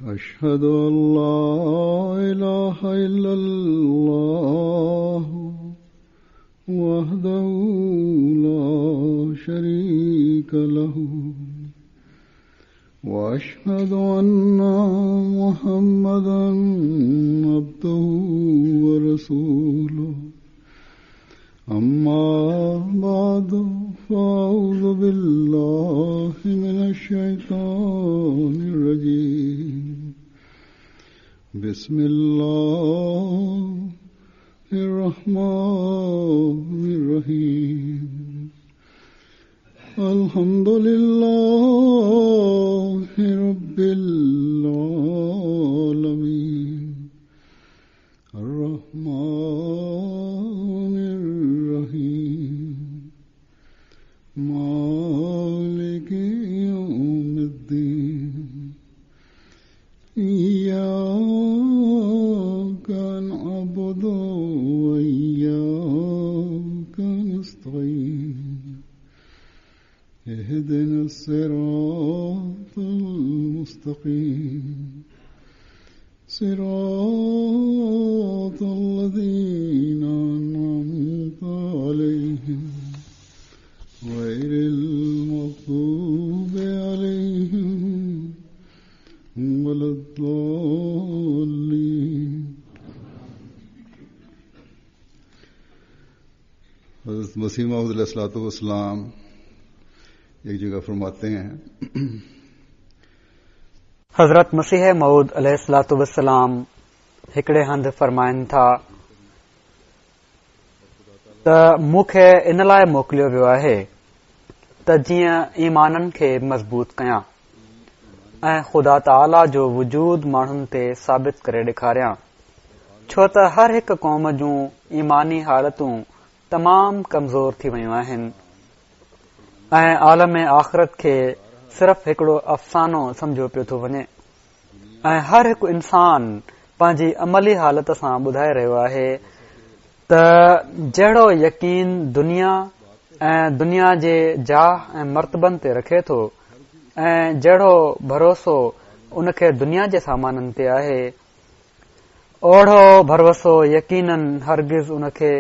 أشهد أن لا إله إلا الله وحده لا شريك له وأشهد أن محمدا عبده ورسوله أما بعد فأعوذ بالله من الشيطان الرجيم بسم الله الرحمن الرحيم الحمد لله رب العالمين الرحمن الرحيم مالك يوم الدين إياك نعبد وإياك نستعين اهدنا الصراط المستقيم صراط الذين أنعمت عليهم غير المغضوب عليهم ولا الضالين. हज़रत मसीह मऊद अलैहिस्सलाम एक जगह फरमाते हैं, हज़रत मसीह मऊद अलैहिस्सलाम हिकिड़े हंधि फरमाइनि था त मूंखे इन लाइ मोकिलियो वियो आहे त जीअं ईमाननि खे मज़बूत कयां ऐं ख़ुदा ताला जो वजूद माण्हुनि ते साबित करे ॾेखारियां, छो त हर हिक क़ौम जूं ईमानी हालतूं तमाम कमज़ोर थी वयूं आहिनि ऐं आलम आख़िरत खे सिर्फ़ हिकिड़ो अफ़सानो सम्झो पियो थो वञे ऐं हर हिकु इंसान पंहिंजी अमली हालत सां ॿुधाए रहियो आहे त जहिड़ो यकीन दुनिया ऐं दुनिया जे जाह ऐं मर्तबनि ते रखे थो ऐं जहिड़ो भरोसो उनखे दुनिया जे सामाननि ते आहे, ओढ़ो भरोसो यकीनन हरगिज़ उनखे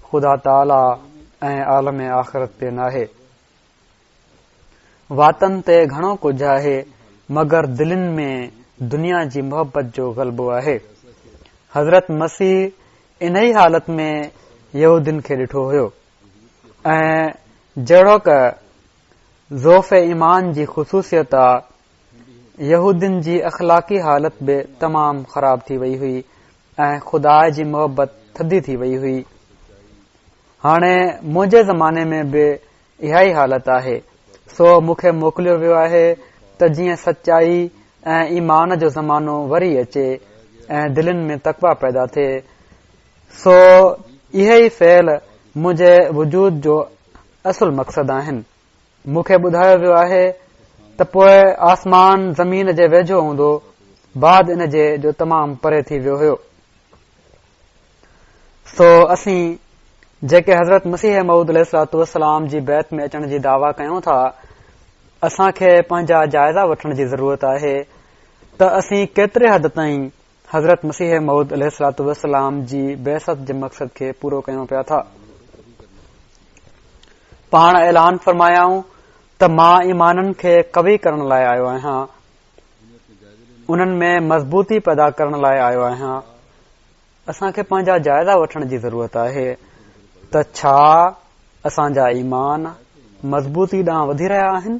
ख़ुदा ताला ऐं आलम आख़िरत ते नाहे। वातनि ते घणो कुझु आहे मगर दिलनि में दुनिया जी मोहबत जो ग़लबो आहे। हज़रत मसीह इन ई हालत में यहूदिन खे ॾिठो हुयो ऐं जहिड़ो क ज़ोफ़ ईमान जी ख़ुसूसियत आहे, यहूदिन जी अख़लाक़ी हालत बि तमाम ख़राब थी वई हुई ऐं ख़ुदा जी मोहबत थधी थी वई हुई। हाणे मुंहिंजे ज़माने में बि इहा ई हालत आहे, सो मूंखे मोकिलियो वियो आहे त जीअं सचाई ऐं ईमान जो ज़मानो वरी अचे ऐं दिलनि में तक़वा पैदा थिए, सो इहे ई फ़ैल मुंहिंजे वजूद जो असुल मक़सद आहिनि। मूंखे ॿुधायो वियो आहे त पोइ आसमान ज़मीन जे वेझो हूंदो, बाद इन जे जो तमामु परे थी वियो हुयो। सो असीं जेके हज़रत मसीह मऊद अलैहिस्सलाम जी बैत में अचण जी दावा कयूं था, असांखे पंहिंजा जाइज़ा वठण जी ज़रूरत आहे त असीं केतिरे हद ताईं हज़रत मसीह मऊद अलैहिस्सलाम जी बैसत जे मक़सद खे पूरो कयूं पिया था। पाण ऐलान फरमायाऊं त मां ईमाननि खे कवी करण लाइ आयो आहियां, उन्हनि में मज़बूती पैदा करण लाइ आयो आहियां। असांखे पंहिंजा जाइज़ा वठण जी ज़रूरत आहे त छा असांजा ईमान मज़बूती ॾांहुं वधी रहिया आहिनि।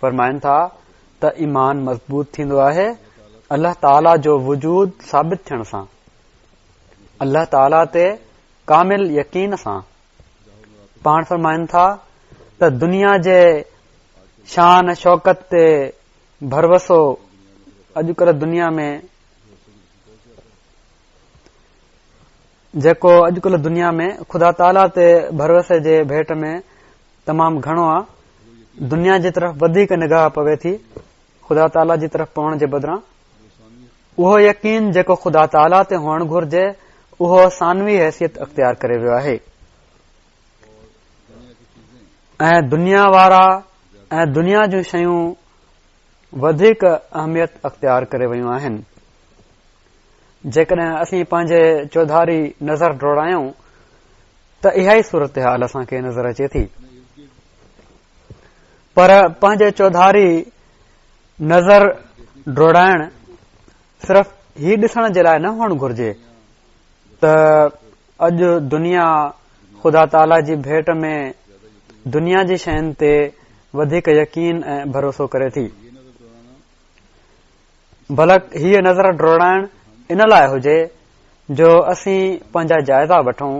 फरमाइनि था त ईमान मज़बूत थींदो आहे अल्लाह ताला जो वजूद साबित थियण सां, अल्लाह ताला ते कामिल यकीन सां। पाण फरमाइनि था त दुनिया जे शान शौकत ते भरवसो अॼुकल्ह दुनिया में जेको अॼुकल्ह दुनिया में ख़ुदा ताला ते भरवसे जे भेट में तमामु घणो आहे, दुनिया जी तरफ़ वधीक निगाह पवे थी ख़ुदा ताला जी तरफ़ पवण जे बदिरां। उहो यकीन जेको ख़ुदा ताला ते हुअणु घुर्जे उहो सानवी हैसियत अख़्तियार करे वियो आहे ऐं दुनिया वारा ऐं दुनिया जूं शयूं वधीक अहमियत अख़्तियार करे वयूं आहिनि। जेकॾहिं असीं पंहिंजे चौधारी नज़र डोड़ायूं त इहा ई सूरत हाल असांखे नज़र अचे थी। पर पंहिंजे चौधारी नज़र डोड़ाइण सिर्फ़ ही ॾिसण जे लाइ न हुअणु घुर्जे त अॼु दुनिया ख़ुदा ताला जी भेट में दुनिया जी शयुनि ते वधीक यकीन ऐं भरोसो करे थी। बल्कि हीअ नज़र डोड़ाइण इन लाइ हुजे जो असीं पंहिंजा जाइज़ा वठूं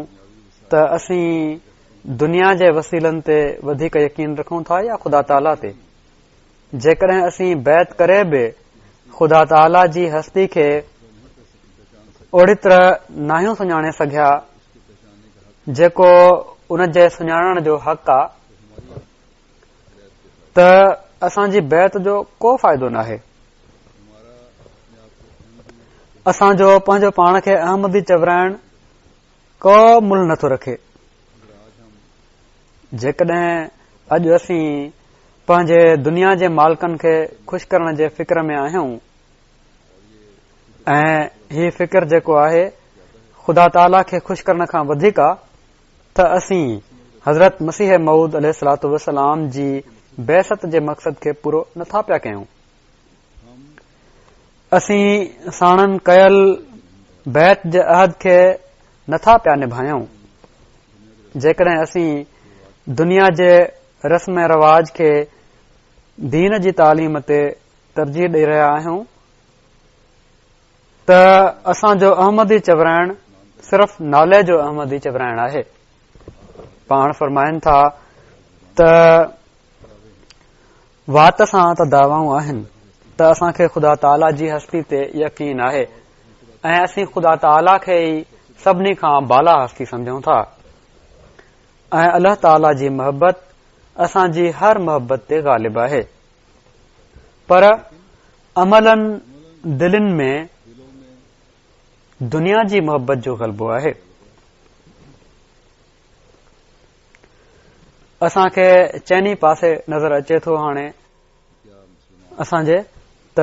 त असीं दुनिया जे वसीलनि ते वधीक यकीन रखूं था या ख़ुदा ताला ते। जेकॾहिं असीं बैत करे बि ख़ुदा ताला जी हस्ती खे ओड़ी तरह नाहियूं सुञाणे सघिया जेको उन जे सुञाणण जो हक़ आहे त असांजी बैत जो को फ़ाइदो नाहे। असांजो पंहिंजो पाण खे अहमदी चवराइण को मुल नथो रखे। जेकॾहिं अॼु असीं पंहिंजे दुनिया जे मालिकनि खे खु़शि करण जे फ़िक्र में आहियूं ऐं हीउ फ़िक्र जेको आहे ख़ुदा ताला खे खु़शि करण खां वधीक आहे त असीं हज़रत मसीह मऊद अलैहिस्सलातु वस्सलाम जी बैसत जे मक़सद खे पूरो नथा पिया कयूं। असीं साणनि कयल बैत जे अहद खे नथा पिया निभायूं। जेकॾहिं असीं दुनिया जे रस्म रवाज खे दीन जी तालीम ते तरजीह ॾेई रहिया आहियूं त असांजो अहमदी चवराइण सिर्फ़ नाले जो अहमदी चवराइण आहे। पाण फरमाइनि था त वात सां त दावाऊं आहिनि त असांखे ख़ुदा ताला जी हस्ती ते यकीन आहे ऐं असीं ख़ुदा ताला खे ई सभिनी खां बाला हस्ती समझूं था ऐं अल्लाह ताला जी मोहबत असांजी हर मोहबत ते ग़ालिब आहे। पर अमलनि दिलनि में दुनिया जी मोहबत जो ग़लबो आहे। असांखे चइनी पासे नज़र अचे थो हाणे असांजे त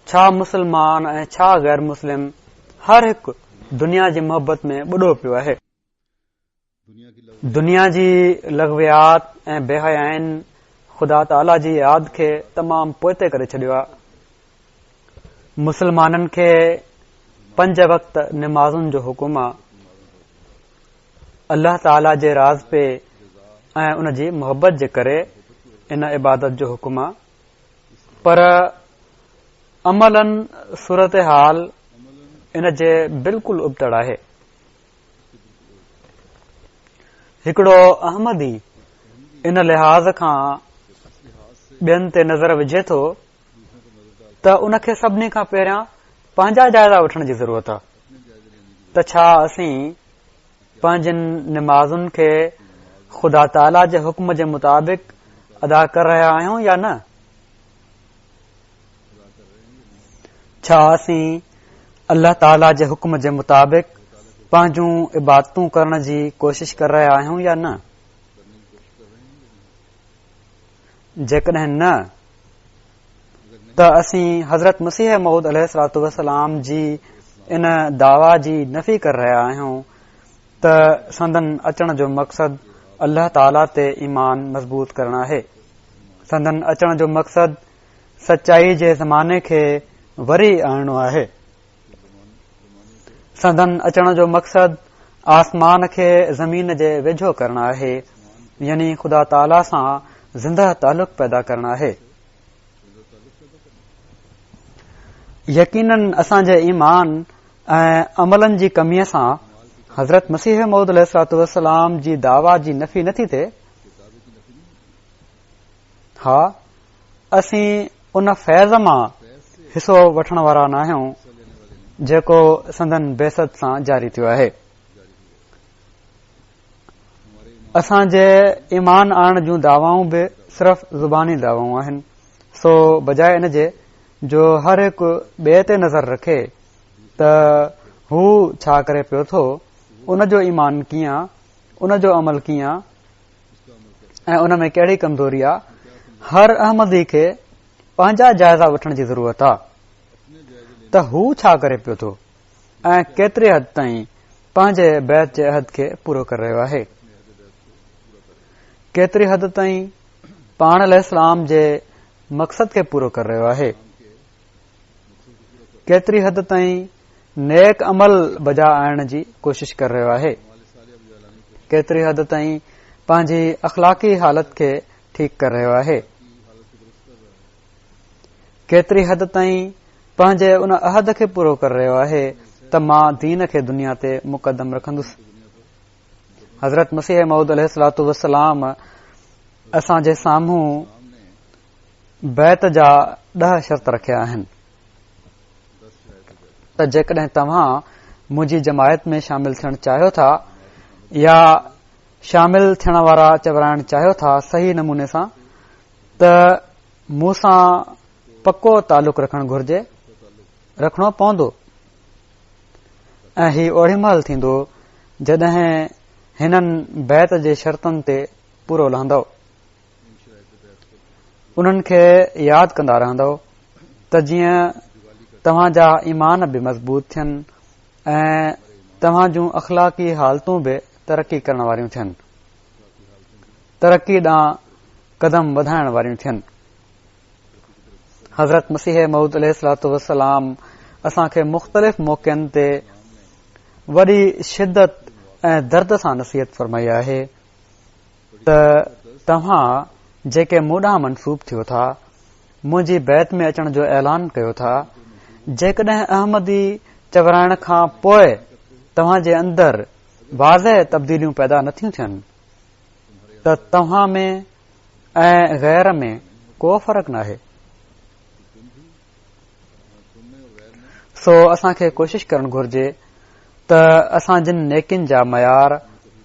छा मुस्लमान ऐं छा गैर मुस्लिम हर हिकु दुनिया जी मोहबत में ॿुॾो पियो आहे। दुनिया जी लग़वियात ऐं बेहयाइनि ख़ुदा ताला जी याद खे तमामु पोइते करे छॾियो आहे। मुस्लमाननि खे 5 वक़्त निमाज़ुनि जो हुकुम आहे। अल्लाह ताला जे राज़ पे ऐं उन जी मोहबत जे करे इन इबादत जो हुकुम आहे। पर अमलनि सूरत हाल इन जे बिल्कुलु उबतड़ आहे। हिकिड़ो अहमदी इन लिहाज़ खां ॿियनि ते नज़र विझे थो त उनखे सभिनी खां पहिरियां पंहिंजा जाइज़ा वठण जी ज़रूरत आहे त छा असीं पंहिंजनि निमाज़ुनि खे ख़ुदा ताला जे हुक्म जे मुताबिक़ अदा करे रहिया आहियूं या न। छा असीं अल्लाह ताला जे हुक्म जे मुताबिक़ पंहिंजूं इबादतूं करण जी कोशिश करे रहिया आहियूं या न। जेकॾहिं न त असीं हज़रत मसीह मऊद अलैहिस्सलातु वस्सलाम जी इन दावा जी नफ़ी करे रहिया आहियूं त संदन अचण जो मक़सद अल्लाह ताला ते ईमान मज़बूत करणु आहे। संदन अचण जो मक़सद सचाई जे ज़माने खे वरी आणणो आहे। संदन अचण जो मक़सद आसमान खे ज़मीन जे वेझो करणु आहे यानी ख़ुदा ताला सां ज़िंदह तालुक़ पैदा करणु आहे। यकीनन असांजे ईमान ऐं अमलनि जी कमीअ सां हज़रत मसीह मऊद अलैहिस्सलातु वस्सलाम जी दावा जी नफ़ी नथी थिए। हा, असीं उन फैज़ मां हिसो वठण वारा न आहियूं जेको संदन बेसत सां जारी थियो आहे। असांजे ईमान आणण जूं दावाऊं बि सिर्फ़ ज़ुबानी दावाऊं आहिनि। सो बजाए इन जे जो हर हिकु ॿिए ते नज़र रखे त हू छा करे पियो थो, उन जो ईमान कीअं, उन जो अमल कीअं ऐं उन में कहिड़ी कमज़ोरी आहे, हर अहमदी खे पंहिंजा जाइज़ा वठण जी ज़रूरत आहे त हू छा करे पियो थो ऐं केतिरे हद ताईं पंहिंजे बैत जे अहद खे पूरो करे रहियो आहे, केतिरी हद ताईं पाण अलैहिस्सलाम जे मक़सद खे पूरो करे रहियो आहे, केतिरी हद ताईं नेक अमल बजा आणण जी कोशिश करे रहियो आहे, केतिरी हद ताईं पंहिंजी अख़लाक़ी हालत खे ठीक करे रहियो आहे, केतिरी हद ताईं पंहिंजे उन अहद खे पूरो करे रहियो आहे त मां दीन खे दुनिया ते मुक़दम रखंदुसि। हज़रत मसीह मऊद अलैहिस्सलातु वस्सलाम असांजे साम्हूं बैत जा 10 शर्त रखिया आहिनि त जेकॾहिं तव्हां मुंहिंजी जमायत में शामिल थियण चाहियो था या शामिल थियण वारा चवराइण चाहियो था सही नमूने सां त मूंसां पक्को तालुक़ रखणु घुर्जे, रखणो पवंदो ऐं ही ओड़ी महिल थींदो जॾहिं हिननि बैत जे शर्तनि ते पूरो लहंदव, उन्हनि खे यादि कंदा रहंदव त जीअं तव्हांजा ईमान बि मज़बूत थियनि ऐं तव्हां जूं अख़लाक़ी हालतूं बि तरक़ी करण वारियूं थियनि, तरक़ी ॾांहुं कदम वधाइण वारियूं थियनि। हज़रत मसीह मऊद अलैहिस्सलातु वस्सलाम असांखे मुख़्तलिफ़ मौक़नि ते वॾी शिदत ऐं दर्द सां नसीहत फरमाई आहे त तव्हां जेके मूं ॾांहुं मनसूब थियो था, मुंहिंजी बैत में अचण जो ऐलान कयो था, जेकॾहिं अहमदी चवराइण खां पोइ तव्हां जे अंदरि वाज़ह तब्दीलियूं पैदा नथियूं थियनि त तव्हां में ऐं गैर में को फ़र्क़ु नाहे। सो असांखे कोशिश करणु घुर्जे त असां जिन नेकिन जा मयार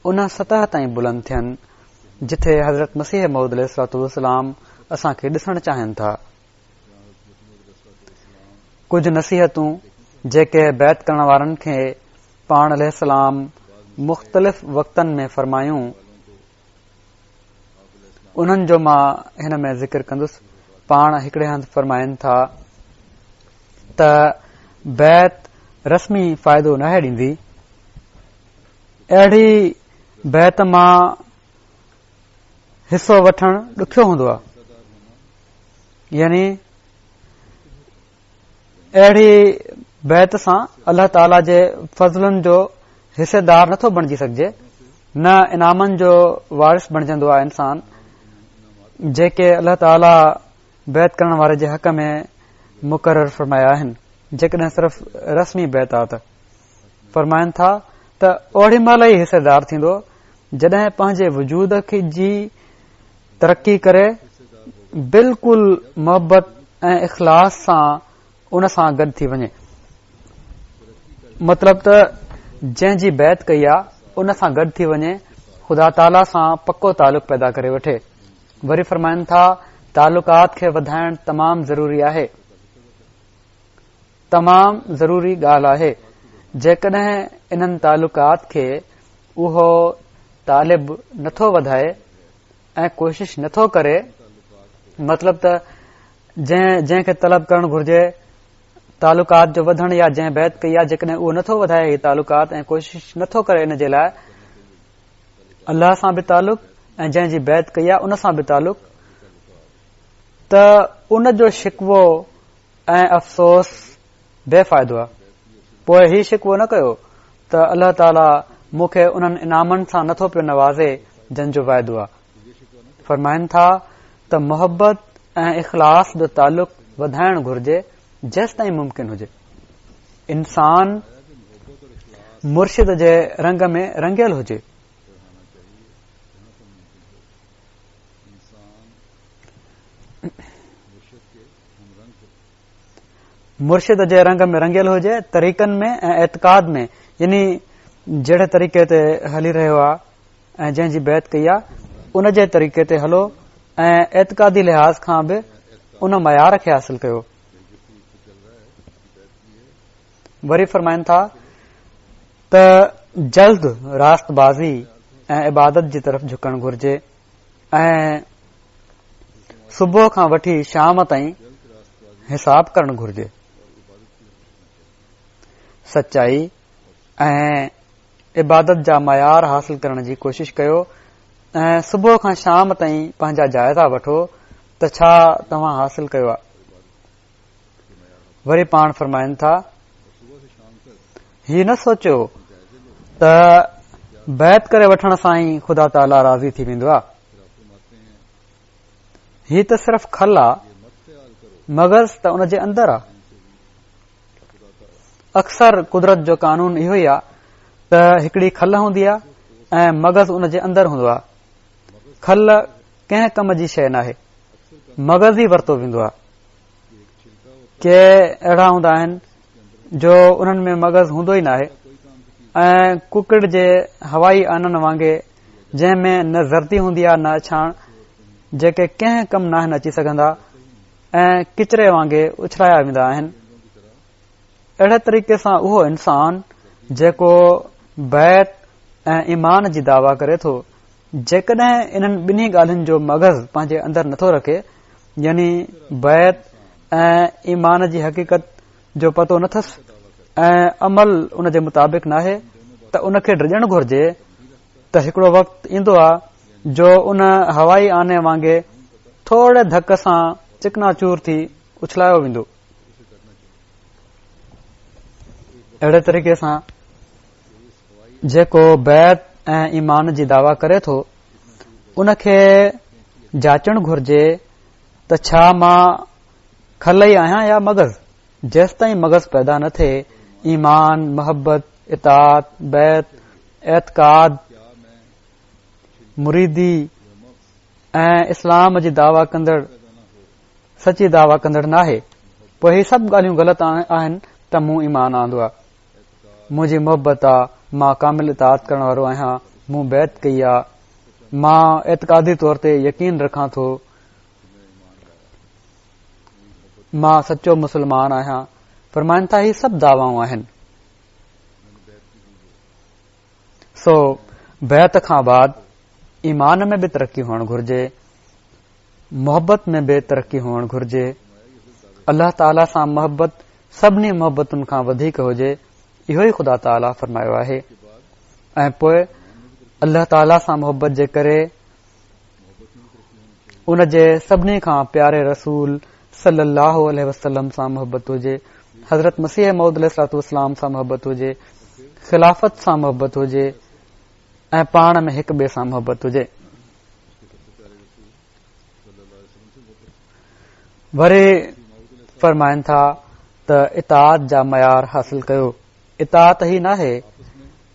उन सतह ताईं बुलंद थियनि जिथे हज़रत मसीह मऊद अलैहिस्सलातु वस्सलाम असांखे ॾिसण चाहिनि था। कुझु नसीहतूं जेके बैत करण वारनि खे पाण अलैहिस्सलाम मुख़्तलिफ़ वक़्तनि में फरमायूं, उन्हनि जो मां हिन में ज़िक्र कंदुसि। पाण हिकिड़े हंधि फरमाइनि था त बैत रस्मी फ़ाइदो नाहे ॾींदी, अहिड़ी बैत मां हिसो वठणु ॾुखियो हूंदो आहे, यानी अहिड़ी बैत सां अल्लाह ताला जे फज़लनि जो हिसेदार नथो बणिजी सघिजे, न इनामनि जो वारिस बणजंदो आहे इंसान, जेके अल्लाह ताला बैत करण वारे जे हक़ में मुक़रर फरमाया आहिनि। जेकॾहिं सिर्फ़ रस्मी बैत आहे त फरमाइनि था त ओड़ी महिल ई हिसेदार थींदो जॾहिं पंहिंजे वजूद जी तरक़ी करे बिल्कुलु मोहबत ऐं इख़लास सां उन सां गॾु थी वञे। मतिलब त जंहिंजी बैत कई आहे उन सां गॾु थी वञे, ख़ुदा ताला सां पक्को तालुक़ पैदा करे वठे। वरी फरमाइनि था तालुक़ात खे वधाइण तमामु ज़रूरी आहे, तमामु ज़रूरी ॻाल्हि आहे। जेकॾहिं इन्हनि तालुक़ात खे उहो तालिब नथो वधाए ऐं कोशिश नथो करे, मतिलब त जंहिंखे तलब करणु घुर्जे तालुक़ात जो वधण या जंहिं बैत कई आहे, जेकॾहिं उहो नथो वधाए ही तालुक़ात ऐं कोशिश नथो करे इन जे लाइ अल्लाह सां बि तालुक़ ऐं जंहिंजी बैत कई आहे उन सां बि तालुक़, त उन जो शिकवो ऐं अफ़सोस बेफ़ाइदो आहे। पोइ ही शिकवो न कयो त अल्लाह ताला मूंखे उन्हनि इनामनि सां नथो पियो नवाज़े जंहिंजो वाइदो आहे। फरमाइनि था त मोहबत ऐं इख़लास जो तालुक़ वधाइण घुर्जे जेसि ताईं मुमकिन हुजे। इंसान मुर्शिद जे रंग में रंगियल हुजे, मुर्शिद जे रंग में रंगियल हुजे, तरीक़नि में ऐं एतक़ाद में, यानी जहिड़े तरीक़े ते हली रहियो आहे ऐं जंहिंजी बैत कई आहे उन जे तरीक़े ते हलो ऐं एतक़ादी लिहाज़ खां बि उन मयार खे हासिल कयो। वरी फरमाइनि था त जल्द रास्तबाज़ी ऐं इबादत जी तरफ़ झुकणु घुर्जे ऐं सुबुह खां वठी शाम ताईं हिसाब करणु घुर्जे। सचाई ऐं इबादत जा मयार हासिल करण जी कोशिश कयो ऐं सुबुह खां शाम ताईं पंहिंजा जाइज़ा वठो त छा तव्हां हासिल कयो आहे। वरी पाण फरमाइनि था, हीउ न सोचियो त बैत करे वठण सां ई ख़ुदा ताला राज़ी थी वेंदो आहे। हीउ त सिर्फ़ खल आहे, मग़ज़ त उन जे अंदरि आहे। अक्सर कुदरत जो कानून इहो ई आहे त हिकड़ी खल हूंदी आहे ऐं मग़ज़ उन जे अंदरि हूंदो आहे। खल कंहिं कम जी शइ नाहे, मग़ज़ ई वरितो वेंदो आहे। के अहिड़ा हूंदा आहिनि जो उन्हनि में मग़ज़ हूंदो ई नाहे ऐं कुकड़ जे हवाई आननि वांगुरु जंहिंमें न ज़र्दी हूंदी आहे न अछाण, जेके कंहिं कम नाहिनि अची सघंदा ऐं किचरे वांगुरु उछलाया वेंदा आहिनि। अहिड़े तरीक़े सां उहो इंसान जेको बैत ऐं ईमान जी दावा करे थो, जेकॾहिं इन्हनि ॿिन्ही ॻाल्हियुनि जो मग़ज़ पंहिंजे अंदरि नथो रखे, यानी बैत ऐं ईमान जी हक़ीक़त जो पतो नथसि ऐं अमल उन जे मुताबिक़ नाहे, त उनखे डिॼणु घुर्जे त हिकिड़ो वक़्तु ईंदो आहे जो उन हवाई आने वांगुरु थोरे धक सां चिकनाचूर थी उछलायो वेंदो। अहिड़े तरीक़े सां जेको बैत ऐं ईमान जी दावा करे थो, उनखे जाचणु घुर्जे त छा मां खल ई आहियां या मग़ज़। जेसि ताईं मग़ज़ पैदा न थिए, ईमान, मोहब्बत, इताअत, बैत, एतकाद, मुरीदी ऐं इस्लाम जी दावा कंदड़ सची दावा कंदड़ नाहे। पोइ ही सभु ॻाल्हियूं ग़लति आहिनि त मूं ईमान आंदो आहे, मुंहिंजी मोहबत आहे, मां कामिल इताअत करण वारो आहियां, मूं बैत कई आहे, मां एतकादी तौर ते यकीन रखां थो, मां सचो मुस्लमान आहियां। फरमाइनि था ही सभु दावाऊं आहिनि। सो बैत खां बाद ईमान में बि तरक़ी हुअणु घुर्जे, मोहब्बत में बि तरक़ी हुअणु घुर्जे। अल्लाह ताला सां मोहब्बत सभिनी मोहब्बतुनि खां वधीक हुजे, इहो ई ख़ुदा ताला फरमायो आहे। ऐं पोइ अल्लाह ताला सां मोहब्बत जे करे उन जे सभिनी खां प्यारे रसूल सल्लल्लाहु अलैहि वसल्लम सां मोहब्बत हुजे, हज़रत मसीह मौद अलैहिस्सलाम सां मोहब्बत हुजे, खिलाफ़त सां मोहब्बत हुजे ऐं पाण में हिक ॿिए सां मोहब्बत हुजे। वरी फरमाइनि था त इताअत जा मयार हासिल कयो। इताअत ही नाहे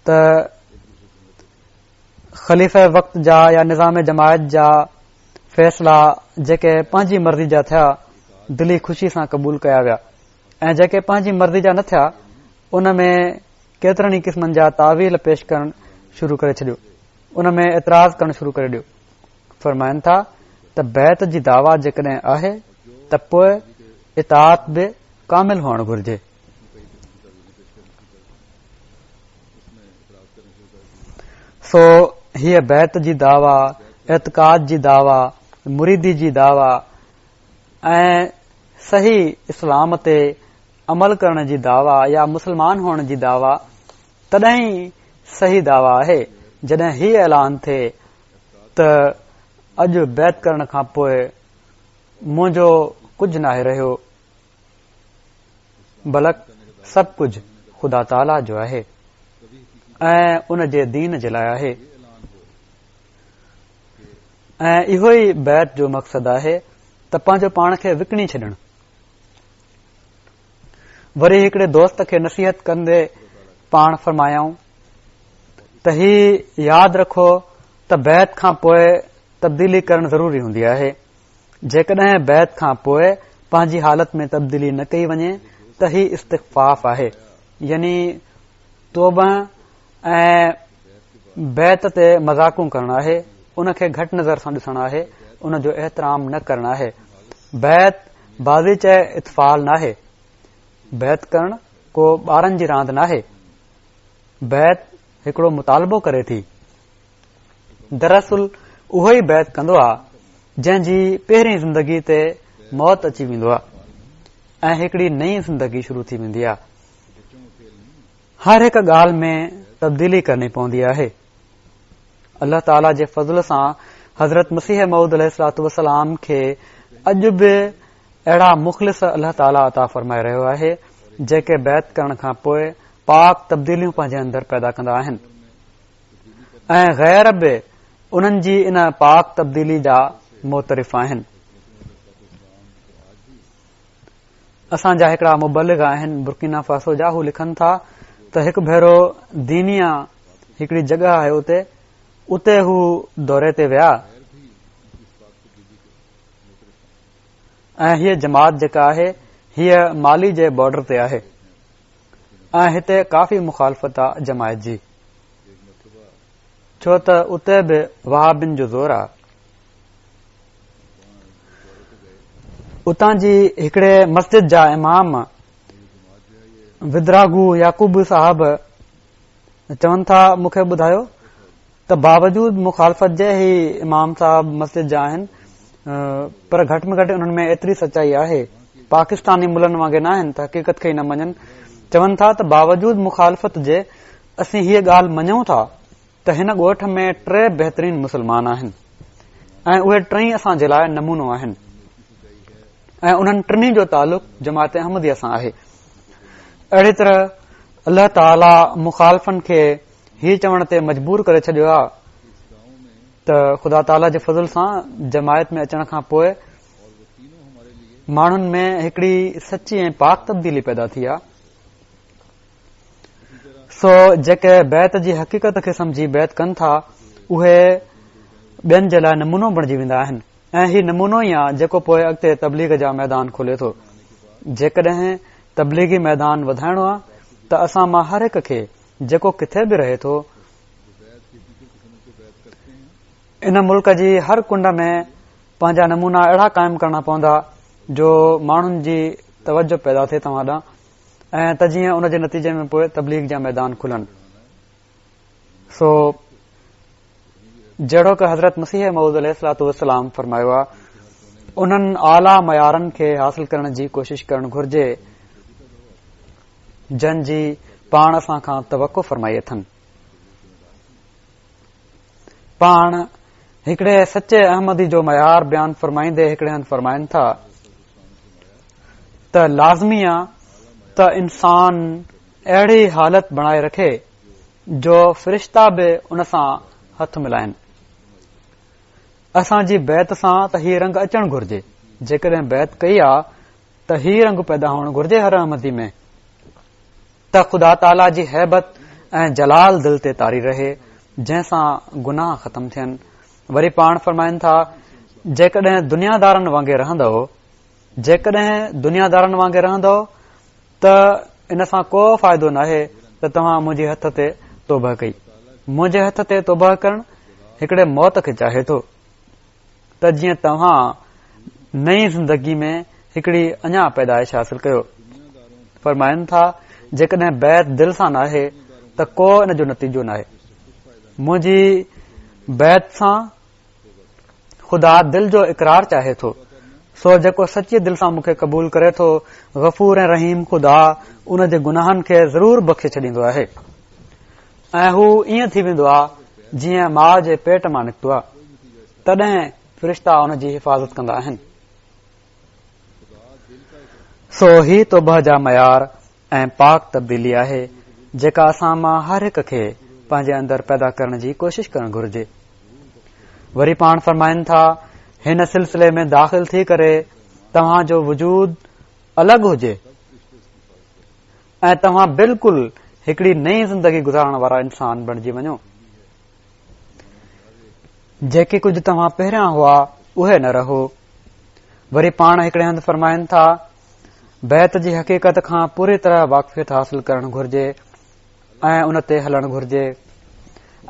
त ख़लीफ़े वक़्त जा या निज़ाम जमायत जा फ़ैसिला जेके पंहिंजी मर्ज़ी जा थिया दिली ख़ुशी सां क़बूल कया विया ऐं जेके पंहिंजी मर्ज़ी जा न थिया उन में केतिरनि ई क़िस्मनि जा तावील पेश करणु शुरू करे छॾियो, उन में एतिराज़ करणु शुरू करे ॾियो। फरमाइनि था त बैत जी दावा जेकॾहिं आहे त पोइ इताअत बि कामिल हुअणु घुर्जे। सो हीअ बैत जी दावा, एतकाद जी दावा, मुरीदी जी दावा ऐं सही इस्लाम ते अमल करण जी दावा या मुसलमान हुअण जी दावा तॾहिं सही दावा आहे जॾहिं हीउ ऐलान थिए त अॼु बैत करण खां पोइ मुंहिंजो कुझु नाहे रहियो, बल्कि सभु कुझु ख़ुदा ताला जो आहे ऐं उन जे दीन जे लाइ आहे। ऐं इहो ई बैत जो मक़सदु आहे त पंहिंजो पाण खे विकिणी छॾणु। वरी हिकिड़े दोस्त खे नसीहत कंदे पाण फरमायाऊं त ही यादि रखो त बैत खां पोइ तब्दीली करणु ज़रूरी हूंदी आहे। जेकॾहिं बैत खां पोइ पंहिंजी हालत में तब्दीली न कई वञे त ही इस्तिग़फ़ाफ़ आहे, यानी तौबा ऐं बैत ते मज़ाक़ूं करणु आहे, उनखे घटि नज़र सां ॾिसणु आहे, उन जो एहतराम न करणु आहे। बैत बाज़ीचे इतफ़ाल नाहे, बैत करणु को ॿारनि जी रांदि नाहे। बैत हिकिड़ो मुतालबो करे थी। दरअसल उहो ई बैत कंदो आहे जंहिंजी पहिरीं ज़िंदगी ते मौत अची वेंदो आहे, ऐं हिकड़ी नई ज़िंदगी शुरू थी वेंदी आहे। हर हिक ॻाल्हि में तब्दीली करणी पवंदी आहे। अल्लाह ताला जे फज़ल सां हज़रत मसीह मऊद अलैहिस्सलातु वस्सलाम खे अॼु बि अहिड़ा मुख़लिस अल्लाह ताला अता फ़रमाए रहियो आहे जेके बैत करण खां पोइ पाक तब्दीलियूं पंहिंजे अंदर पैदा कंदा आहिनि ऐं गैर बि उन्हनि जी इन पाक तब्दीली जा मोतरिफ़ आहिनि। असांजा हिकड़ा मुबलिग आहिनि बुर्किना फासो जा, हू लिखनि था त हिकु भेरो दीनिया हिकड़ी जॻह आहे उते हू दौरे ते विया ऐं हीअ जमात जेका आहे हीअ माली जे बॉर्डर ते आहे ऐं हिते काफ़ी मुखालफ़त आहे जमायत जी, छो त उते बि वहाबिन जो ज़ोर आहे। उतां जी हिकड़े मस्जिद जा इमाम विद्रागू याकूब साहब चवनि था, मूंखे ॿुधायो त बावजूद मुखालफ़त जे ही इमाम साहब मस्जिद जा आहिनि, पर घटि में घटि उन्हनि में एतिरी सचाई आहे, पाकिस्तानी मुल्हनि वांगुरु न आहिनि त हक़ीक़त खे ई न मञनि। चवनि था त बावजूद मुखालफ़त जे असीं हीअ ॻाल्हि मञूं था त हिन ॻोठ में 3 बहितरीन मुसलमान आहिनि ऐं उहे 3 असांजे लाइ नमूनो आहिनि ऐं उन्हनि 3 जो तालुक़ जमात अहमदिया सां आहे। अहिड़ी तरह अल्लाह ताला मुखालफ़नि खे हीउ चवण ते मजबूर करे छॾियो आहे त ख़ुदा ताला जे फज़ल सां जमायत में अचण खां पोइ माण्हुनि में हिकड़ी सची ऐं पाक तब्दीली पैदा थी आहे। सो जेके बैत जी हक़ीक़त खे समझी बैत कनि था उहे ॿियनि जे लाइ नमूनो बणिजी वेंदा आहिनि ऐं हीउ नमूनो ई आहे जेको पोइ अॻिते तबलीग जा मैदान खोले थो। जेकॾहिं तबलीगी मैदान वधाइणो आहे त असां मां हर हिक खे जेको किथे बि रहे थो इन मुल्क जी हर कुंड में पंहिंजा नमूना अहिड़ा क़ाइमु करणा पवंदा जो माण्हुनि जी तवजो पैदा थिए तव्हां ॾांहुं ऐं त जीअं उन जे नतीजे में पोइ तबलीग जा मैदान खुलनि। सो जहिड़ो कि हज़रत मसीह मऊद अलैहिस्सलातु वस्सलाम फरमायो आहे, उन्हनि आला मयारनि खे हासिल करण जी कोशिश करणु घुर्जे जन जी पाण असां खां तवक़ो फरमाई अथनि। पाण हिकड़े सचे अहमदी जो मयार बयान फरमाईंदे हिकड़े हंधि फरमाइनि था त लाज़मी आहे त इंसान अहिड़ी हालत बणाए रखे जो फ़रिश्ता बि उन सां हथ मिलाइनि। असांजी बैत सां त हीउ रंग अचणु घुर्जे, जेकॾहिं बैत कई आहे त हीउ रंग पैदा हुअणु घुर्जे हर अहमदी में त ख़ुदा ताला जी हैबत ऐं जलाल दिल ते तारी रहे जंहिंसां गुनाह ख़तम थियनि। वरी पाण फरमाइनि था, जेकॾहिं दुनियादारनि वांगुरु रहंदो त इन सां को फ़ाइदो नाहे त तव्हां मुंहिंजे हथ ते तौबह कई। मुंहिंजे हथ ते तौबह करणु हिकड़े मौत खे चाहे थो त जीअं तव्हां नई ज़िंदगी में हिकड़ी अञा पैदाइश हासिल कयो। फरमाइनि था, जेकॾहिं बैत दिल सां नाहे त को इन जो नतीजो नाहे। मुंहिंजी बैत सां ख़ुदा दिल जो इक़रार चाहे थो, सो जेको सची दिल सां मूंखे क़बूल करे थो, गफ़ूर ऐं रहीम ख़ुदा उन जे गुनाहनि खे ज़रूर बख़्शे छॾींदो आहे ऐं हू ईअं थी वेंदो आहे जीअं माउ जे पेट मां निकितो आहे, तॾहिं फ़रिश्ता उन जी हिफ़ाज़त कंदा आहिनि। सो ही तौबह जा मयार ऐं पाक तब्दीली आहे जेका असां मां हर हिक खे पंहिंजे अंदर पैदा करण जी कोशिश करणु घुर्जे। वरी पाण फरमाइनि था, हिन सिलसिले में दाख़िल थी करे तव्हांजो वजूद अलॻि हुजे ऐं तव्हां बिल्कुलु हिकड़ी नई ज़िंदगी गुज़ारण वारा इंसान बणिजी वञो। जेके कुझु तव्हां पहिरियां हुआ उहे न रहो। वरी पाण हिकड़े हंधि फरमाइनि था, बैत जी हक़ीक़त खां पूरी तरह वाक़फ़ियत हासिल करणु घुर्जे ऐं उन ते हलणु घुर्जे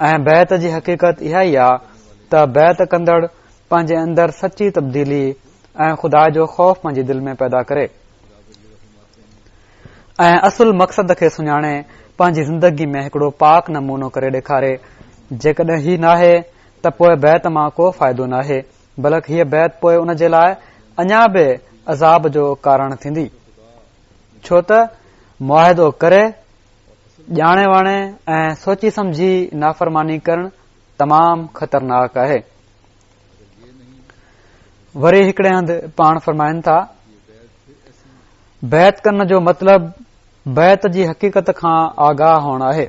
ऐं बैत जी हक़ीक़त इहा ई आहे त बैत कंदड़ पंहिंजे अंदर सची तब्दीली ऐं ख़ुदा जो ख़ौफ़ पंहिंजी दिल में पैदा करे ऐं असुल मक़सद खे सुञाणे पंहिंजी ज़िंदगी में हिकड़ो पाक नमूनो करे ॾेखारे। जेकॾहिं ही नाहे त पोइ बैत मां को फ़ाइदो नाहे, बल्कि हीअ बैत पोइ उन जे लाइ अञा बि अज़ाब जो कारण थींदी। छो त मुआहिदो करे ॼाणे वाणे ऐं सोची समझी नाफ़रमानी करण तमाम ख़तरनाक आहे। वरी हिकड़े हंधि पाण फरमाइनि था, बैत करण जो मतिलब बैत जी हक़ीक़त खां आगाह हुअणु आहे।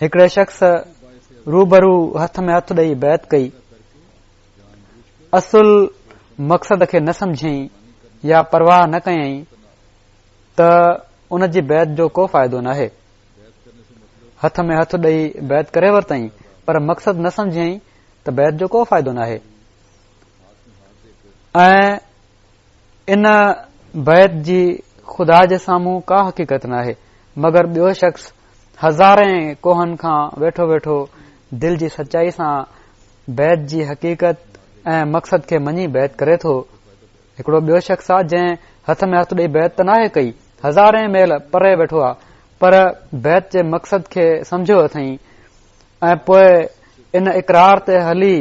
हिकड़े शख़्स रूबरू हथ में हथ ॾेई बैत कई, असुल मक़सद खे न समझियईं या परवाह न कयईं त उन जी बैत जो को फ़ाइदो नाहे। हथ में हथ ॾेई बैत करे वरितईं पर मक़सद न समझियईं त बैत जो को फ़ाइदो नाहे। ऐं इन बैत जी ख़ुदा जे साम्हूं का हक़ीक़त नाहे, मगर ॿियो शख़्स हज़ारे कोहनि खां वेठो वेठो दिल जी सचाई सां बैत जी हक़ीक़त ऐं मक़सद खे मञी बैत करे थो। हिकड़ो ॿियो शख़्स आहे जंहिं हथ में हथ ॾेई बैत त नाहे कई, हज़ारे मेल परे वेठो आहे, पर बैत जे मक़सद खे समझियो अथई ऐं पोइ इन इक़रार ते हली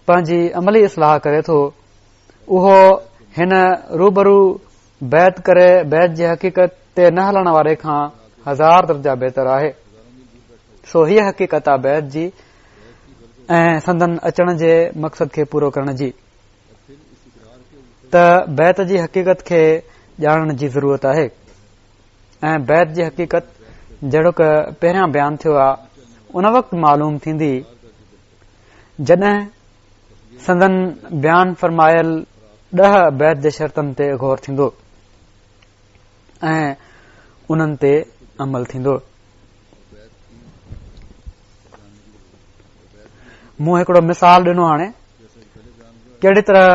पंहिंजी अमली इस्लाह करे थो। उहो हिन रूबरू बैत करे बैत जी हक़ीक़त ते न हलण वारे खां हज़ार दर्जा बहितर आहे। सो हीअ हक़ीक़त आहे बैत जी ऐं संदन अचण जे मक़सद खे पूरो करण जी। त बैत जी हक़ीक़त खे ॼाणण जी ज़रूरत आहे ऐं बैत जी हक़ीक़त जहिड़ो क पहिरियां बयानु थियो आहे उन वक़्तु मालूम थींदी जॾहिं संदन बयानु फरमायल 10 बैत जे शर्तनि ते गौर थींदो ऐं उन्हनि ते अमल थींदो। मूं हिकड़ो मिसाल ॾिनो हाणे कहिड़ी तरह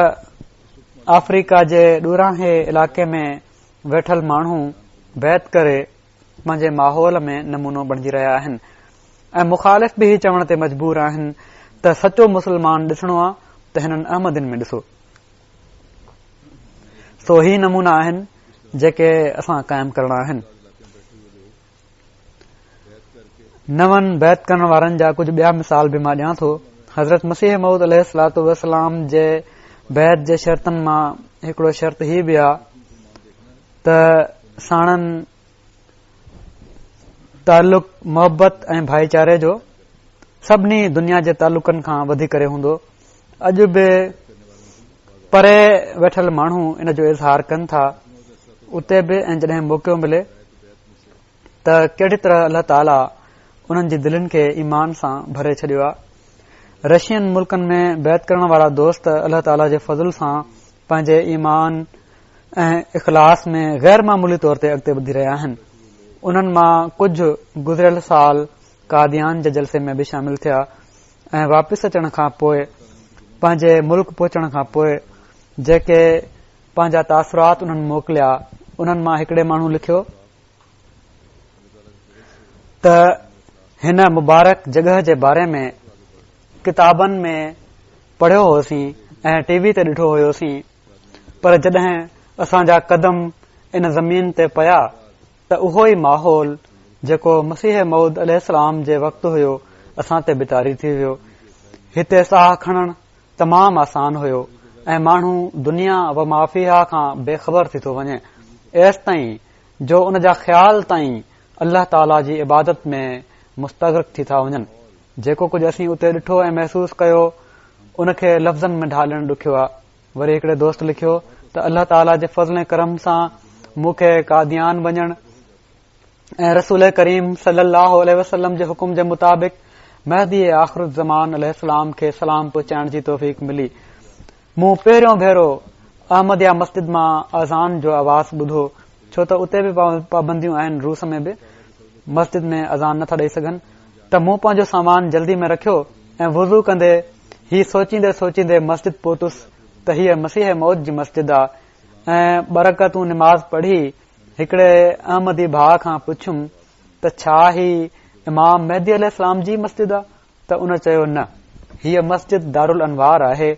अफ्रीका जे ॾूरांहे इलाक़े में वेठल माण्हू बैत करे पंहिंजे माहौल में नमूनो बणिजी रहिया आहिनि ऐं मुखालिफ़ बि चवण ते मजबूर आहिनि त सचो मुस्लमान ॾिसणो आहे त हिननि अहमदिन में ॾिसो। सो ही नमूना आहिनि जेके असां क़ाइम करणा आहिनि। नवनि बैत करण वारनि जा कुझु ॿिया मिसाल बि मां ॾियां थो। हज़रत मसीह मऊद अलैहिस्सलातु वस्सलाम जे बैत जे शर्तनि मां हिकड़ो शर्त ही बि आहे त साणनि ताल्लुक़ मोहबत ऐं भाईचारे जो सभिनी दुनिया जे ताल्लुकनि खां वधी करे हूंदो। अॼु बि परे वेठल माण्हू इन जो इज़हार कनि था उते बि ऐं जॾहिं मौक़ो मिले त कहिड़ी तरह अल्लाह ताला उन्हनि जी दिलनि खे ईमान सां भरे छॾियो आहे। रशियन मुल्कनि में बैत करण वारा दोस्त अल्लाह ताला जे फज़ल सां पंहिंजे ईमान ऐं इख़लास में गैर मामूली तौर ते अॻिते वधी रहिया आहिनि। उन्हनि मां कुझु गुज़िरियल साल कादियान जे जलसे में बि शामिल थिया ऐं वापसि अचण खां पोइ पंहिंजे मुल्क पहुचण खां पोइ जेके पंहिंजा तासुरात उन्हनि मोकिलिया उन्हनि मां हिकड़े माण्हू लिखियो त हिन मुबारक जगह जे बारे में किताबनि में पढ़ियो होसीं ऐं टीवी ते ॾिठो हुयोसीं, पर जॾहिं असांजा कदम इन ज़मीन ते पया त उहो ई माहौल जेको मसीह मऊद अलैहिस्सलाम जे वक़्तु हुयो असां ते बितारी थी वियो। हिते साह खणण तमामु आसान हुयो ऐं माण्हू दुनिया व माफ़िया खां बेख़बर थी थो वञे एसि ताईं जो उन जा ख़्याल ताईं अल्लाह ताला जी इबादत में मुस्तग़रक़ थी था वञनि। जेको कुझु असीं उते ॾिठो ऐं महसूस कयो उनखे लफ़्ज़नि में ढालण ॾुखियो आहे। वरी हिकड़े दोस्त लिखियो त अल्लाह ताला जे फज़ल करम सां मूंखे कादियान वञण ऐं रसूल करीम सल्लल्लाहु अलैहि वसल्लम जे हुकुम जे मुताबिक़ महदी आख़िर ज़मान अलैहिस्सलाम खे सलाम पहुचाइण जी तौफ़ीक़ मिली। मूं पहिरियों भेरो अहमदिया मस्जिद मां अज़ान जो आवाज़ ॿुधो, छो त उते बि पाबंदियूं आहिनि, रूस में बि मस्जिद में अज़ान नथा ॾेई सघनि। त मूं पंहिंजो सामान जल्दी में रखियो ऐं वुज़ू कंदे ही सोचींदे सोचींदे मस्जिद पहुतुसि त हीअ मसीह मौद जी मस्जिद आहे ऐं बरकतूं निमाज़ पढ़ी हिकड़े अहमदी भाउ खां पुछियुमि त छा ही इमाम मेहदी अलैहिस्सलाम जी मस्जिद आहे? त उन चयो न, हीअ मस्जिद दारुल अनवार आहे।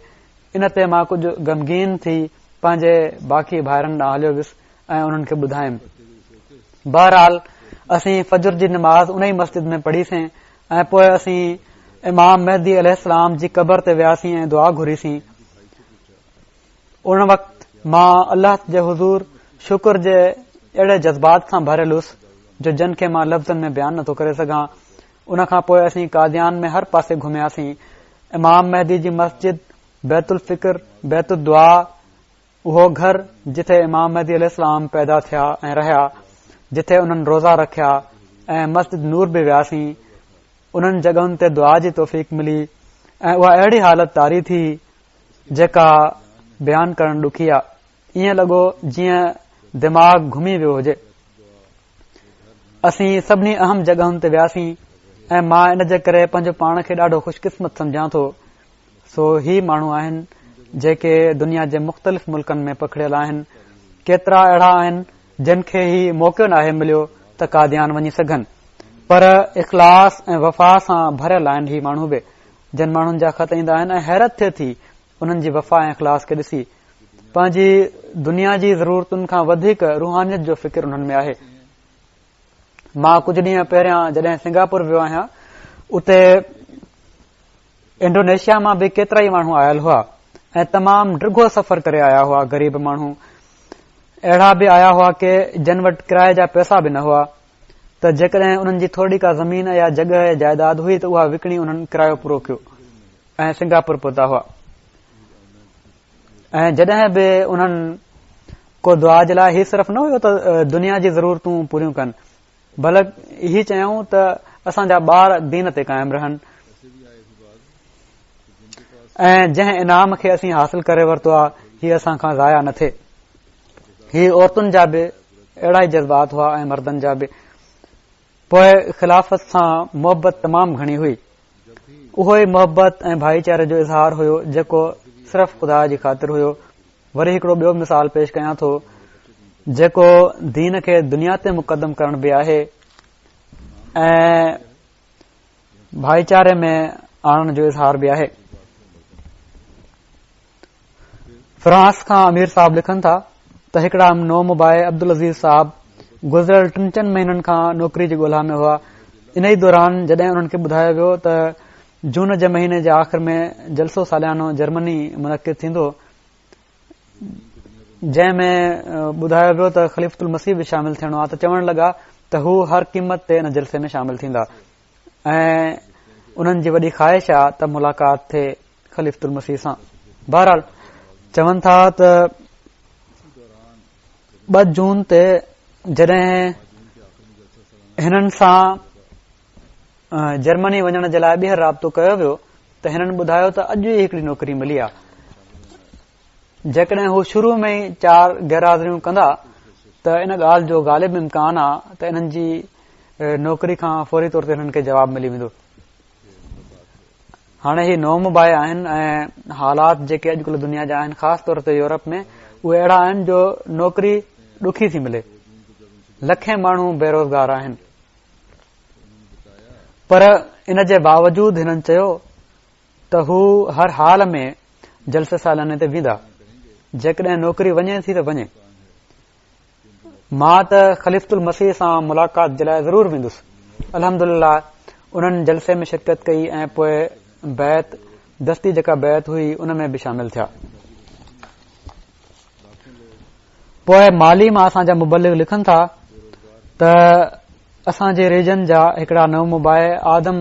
इन ते मां कुझु गमगीन थी पंहिंजे बाक़ी भाइरनि ॾांहुं हलियो वियुसि ऐं उन्हनि खे ॿुधायुमि। बहरहाल असीं फजर जी निमाज़ उन ई मस्जिद में पढ़ीसीं ऐं पोइ असीं इमाम मेहदी अलैहिस्सलाम जी क़बर ते वियासीं ऐं दुआ घुरीसीं। उन वक़्तु मां अल्लाह जे हुज़ूर शुक्र जे अहिड़े जज़्बात सां भरियल हुयुसि जो जिन खे मां लफ़्ज़नि में बयानु नथो करे सघां। उन खां पोइ असीं कादियान में हर पासे घुमियासीं। इमाम महदी जी मस्जिद, बैतुल फिक्र, बैतुल दुआ, उहो घर जिथे इमाम महदी अलैहिस्सलाम पैदा थिया ऐं रहिया, जिथे उन्हनि रोज़ा रखिया, ऐं मस्जिद नूर बि वियासीं। उन्हनि जॻहुनि ते दुआ जी तौफ़ीक़ मिली ऐं उहा अहिड़ी हालत तारी थी जेका बयानु करणु ॾुखी आहे। ईअं लॻो जीअं दिमाग़ घुमी वियो हुजे। असीं सभिनी अहम जॻहुनि ते वियासीं ऐं मां इन जे करे पंहिंजो पाण खे ॾाढो ख़ुशकिस्मत सम्झां थो। सो ही माण्हू आहिनि जेके दुनिया जे मुख़्तलिफ़ मुल्कनि में पखड़ियल आहिनि। केतिरा अहिड़ा आहिनि जिन खे ही मौक़ो नाहे मिलियो त कादियान वञी सघनि, पर इख़लास ऐं वफ़ा सां भरियल आहिनि ही माण्हू बि। जिन माण्हुनि जा ख़त ईंदा आहिनि ऐं हैरत थिए थी उन्हनि जी वफ़ा ऐं इख़लास खे ॾिसी। पंहिंजी दुनिया जी ज़रूरतुनि खां वधीक रूहानियत जो फ़िक्र उन्हनि में आहे। मां कुझु ॾींहं पहिरियां जॾहिं सिंगापुर वियो आहियां, उते इंडोनेशिया मां बि केतिरा ई माण्हू आयल हुआ ऐं तमामु डिघो सफ़र करे आया हुआ। ग़रीब माण्हू अहिड़ा बि आया हुआ कि जिन वटि किराए जा पैसा बि न हुआ, त जेकॾहिं उन्हनि जी थोरी का ज़मीन या जॻह जाइदाद हुई त उहा विकिणी उन्हनि किरायो पूरो कयो ऐं सिंगापुर पहुता हुआ। ऐं जॾहिं बि उन्हनि को दुआ जे लाइ ही सिर्फ़ न हुयो त दुनिया जी ज़रूरतूं पूरियूं कनि, बल्कि ही चयूं त असांजा ॿार दीन ते क़ाइम रहनि। ऐं जंहिं इनाम खे असीं हासिल करे वरितो आहे ही असां खां ज़ाया न थिए। ही औरतुनि जा बि अहिड़ा ई जज़्बात हुआ ऐं मर्दनि जा बि। पोइ ख़िलाफ़त सां मोहबत तमामु घणी हुई। उहो ई मोहबत ऐं भाईचारे जो इज़हार हुयो जेको सिर्फ़ ख़ुदा जी ख़ातिर हुयो। वरी हिकिड़ो ॿियो मिसाल पेश कयां थो जेको दीन खे दुनिया ते मुक़दम करण बि आहे ऐं भाईचारे में आणण जो इज़हार बि आहे। फ्रांस खां अमीर साहब लिखनि था त हिकिड़ा नओ मुबाए अब्दुल अज़ीज़ साहब गुज़िरियल 3 महीननि खां नौकरी जी ॻोल्हा में हुआ। इन ई दौरान जॾहिं उन्हनि खे ॿुधायो वियो त जून जे महीने जे आख़िर में जलसो सालियानो जर्मनी मुनक़िद थींदो, जंहिं में ॿुधायो वियो त ख़लीफ़तुल मसीह बि शामिल थियणो आहे, त चवण लॻा त हू हर क़ीमत ते इन जलसे में शामिल थींदा ऐं उन्हनि जी वॾी ख़्वाहिश आहे त मुलाक़ात थिए ख़लीफ़तुल मसीह सां। बहरहाल चवनि था त 2 जून ते जॾहिं हिननि सां जर्मनी वञण जे लाइ ॿीहर राब्तो कयो वियो त हिननि ॿुधायो त अॼु ई हिकिड़ी नौकरी मिली आहे। जेकॾहिं हू शुरू में ई 4 गैरहाज़िरियूं कंदा त इन ॻाल्हि जो ग़ालिब इम्कान आहे त इन्हनि जी नौकरी खां फौरी तौर ते हिननि खे जवाब मिली वेंदो। हाणे ही नओ मुबाए आहिनि ऐं हालात जेके अॼुकल्ह दुनिया जा आहिनि, ख़ासि तौर ते यूरोप में, उहे अहिड़ा आहिनि जो नौकरी ॾुखी थी मिले। लखें माण्हू बेरोज़गार आहिनि, पर इन जे बावजूद हिननि चयो त हू हर हाल में जलसे सालाने ते वेंदा। जेकॾहिं नौकरी वञे थी त वञे। मां त ख़लीफ़तुल मसीह सां मुलाक़ात जे लाइ ज़रूर वेंदुसि। अल्हम्दुलिल्लाह उन्हनि जलसे में शिरकत कई ऐं पोइ बैत दस्ती जेका बैत हुई उन में बि शामिल थिया। पोइ माली मां असांजा मुबलिग लिखनि था त असांजे रीजन जा हिकिड़ा नओ मुबाए आदम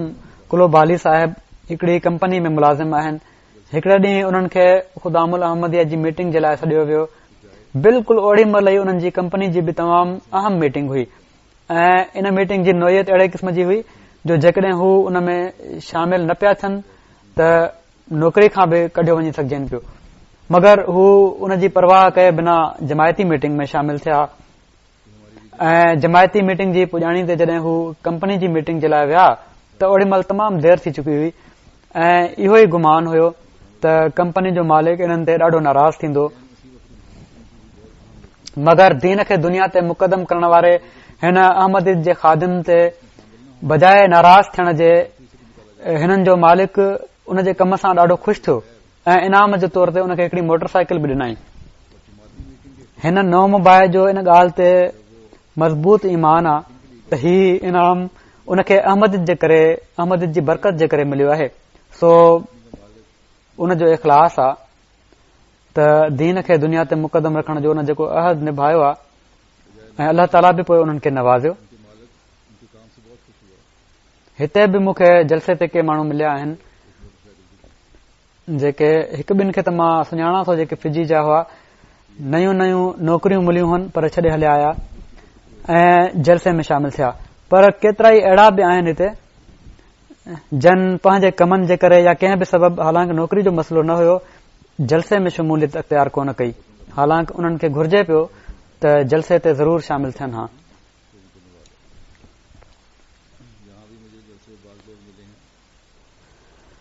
कुलोबाली साहिब हिकिड़ी कंपनी में मुलाज़िम आहिनि। हिकिड़े ॾींहुं उन्हनि खे ख़ुदामुल अहमदिया जी मीटिंग जे लाइ सॾियो वियो। बिल्कुलु ओड़ी महिल ई उन्हनि जी कंपनी जी बि तमामु अहम मीटिंग हुई ऐं इन मीटिंग जी नोयत अहिड़े क़िस्म जी हुई जो जेकॾहिं हू उन में शामिल न पिया थियनि त नौकरी खां बि कढियो वञी सघजनि पियो। मगर हू उन जी परवाह कए बिना जमायती मीटिंग में शामिल थिया ऐं जमायती मीटिंग जी पुॼाणी ते जॾहिं हू कंपनी जी मीटिंग जे लाइ विया त ओड़ी महिल तमामु देर थी चुकी हुई ऐं इहो ई गुमान हुयो त कंपनी जो मालिक इन्हनि ते ॾाढो नाराज़ थींदो। मगर दीन खे दुनिया ते मुक़दम करण वारे हिन अहमद जे ख़ादिम ते बजाए नाराज़ थियण जे हिननि जो मालिक उन जे कम सां ॾाढो ख़ुशि थियो ऐं इनाम जे तौर ते उनखे हिकिड़ी मोटरसाइकिल बि ॾिनाई। हिन नओ मुबाए जो इन ॻाल्हि ते मज़बूत ईमान आहे त ही इनाम उनखे अहमद जी बरकत जे करे मिलियो आहे। सो उन जो इख़लास आहे त दीन खे दुनिया ते मुक़दम रखण जो उन जेको अहद निभायो आहे ऐं अल्लाह ताला बि पोइ उन्हनि खे नवाज़ियो। हिते बि मूंखे जलसे ते के माण्हू मिलिया आहिनि जेके हिकु ॿिनि खे त मां सुञाणा थो, जेके फिजी जा हुआ, नयूं नयूं नौकरियूं मिलियूं हुन पर छॾे हलिया आया ऐं जलसे में शामिल थिया। पर केतिरा ई अहिड़ा बि आहिनि हिते जन पंहिंजे कमनि जे करे या कंहिं बि सबबु, हालांकि नौकरी जो मसइलो न हुयो, जलसे में शमूलियत अख़्तियार कोन कई, हालांकि उन्हनि खे घुर्जे पियो त जलसे ते ज़रूर शामिल थियनि। हा,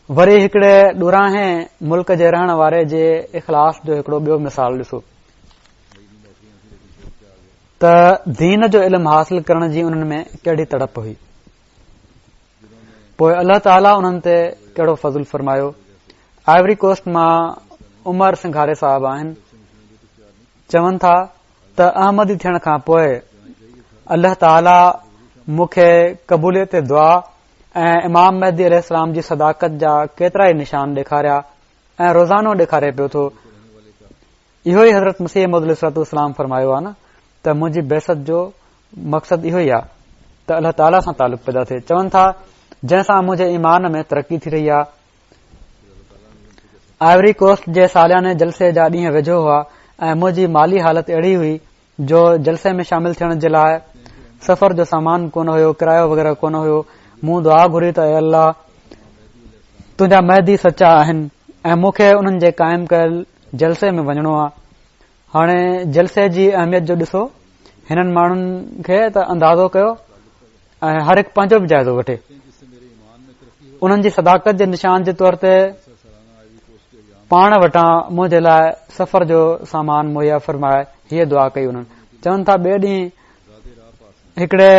वरी हिकिड़े ॾुराहे मुल्क जे रहण वारे जे इख़लास जो हिकिड़ो ॿियो मिसाल ॾिसो त दीन जो इल्मु हासिल करण जी उन्हनि में कहिड़ी तड़प हुई। पोइ अल्लाह ताला उन्हनि ते कहिड़ो फज़ुल फरमायो। आइवरी कोस्ट मां उमर सिंघारे साहब आहिनि, चवनि था त अहमदी थियण खां पोइ अल्लाह ताला मूंखे क़बूलियत दुआ ऐं इमाम महदी अलैहिस्सलाम जी सदाकत जा केतिरा ई निशान ॾेखारिया ऐं रोज़ानो ॾेखारे पियो थो। इहो ई हज़रत मसीह मौद अलैहिस्सलाम फरमायो आहे न त मुंहिंजी बेसत जो मक़सद इहो ई आहे त अल्लाह ताला सां तालुक़ पैदा थिए। चवनि था जंहिंसां मुंहिंजे ईमान में तरक़ी थी रही आहे। आइवरी कोस्ट जे सालियाने जलसे जा ॾींहं वेझो हुआ ऐं मुंहिंजी माली हालत अहिड़ी हुई जो जलसे में शामिल थियण जे लाइ सफ़र जो सामान कोन हुयो, किरायो वग़ैरह कोन हुयो। मूं दुआ घुरी त अल्लाह तुंहिंजा महदी सचा आहिनि ऐं मूंखे उन्हनि जे क़ाइमु कयल जलसे में वञणो आहे। हाणे जलसे जी अहमियत जो ॾिसो, हिननि माण्हुनि खे त अंदाज़ो कयो ऐं हर हिकु पंहिंजो बि जाइज़ो वठे। उन्हनि जी सदाकत जे निशान जे तौर ते पाण वटां मुंहिंजे लाइ सफ़र जो सामान मुहैया फरमाए, हीअ दुआ कई उन्हनि। चवनि था ॿिए ॾींहुं हिकिड़े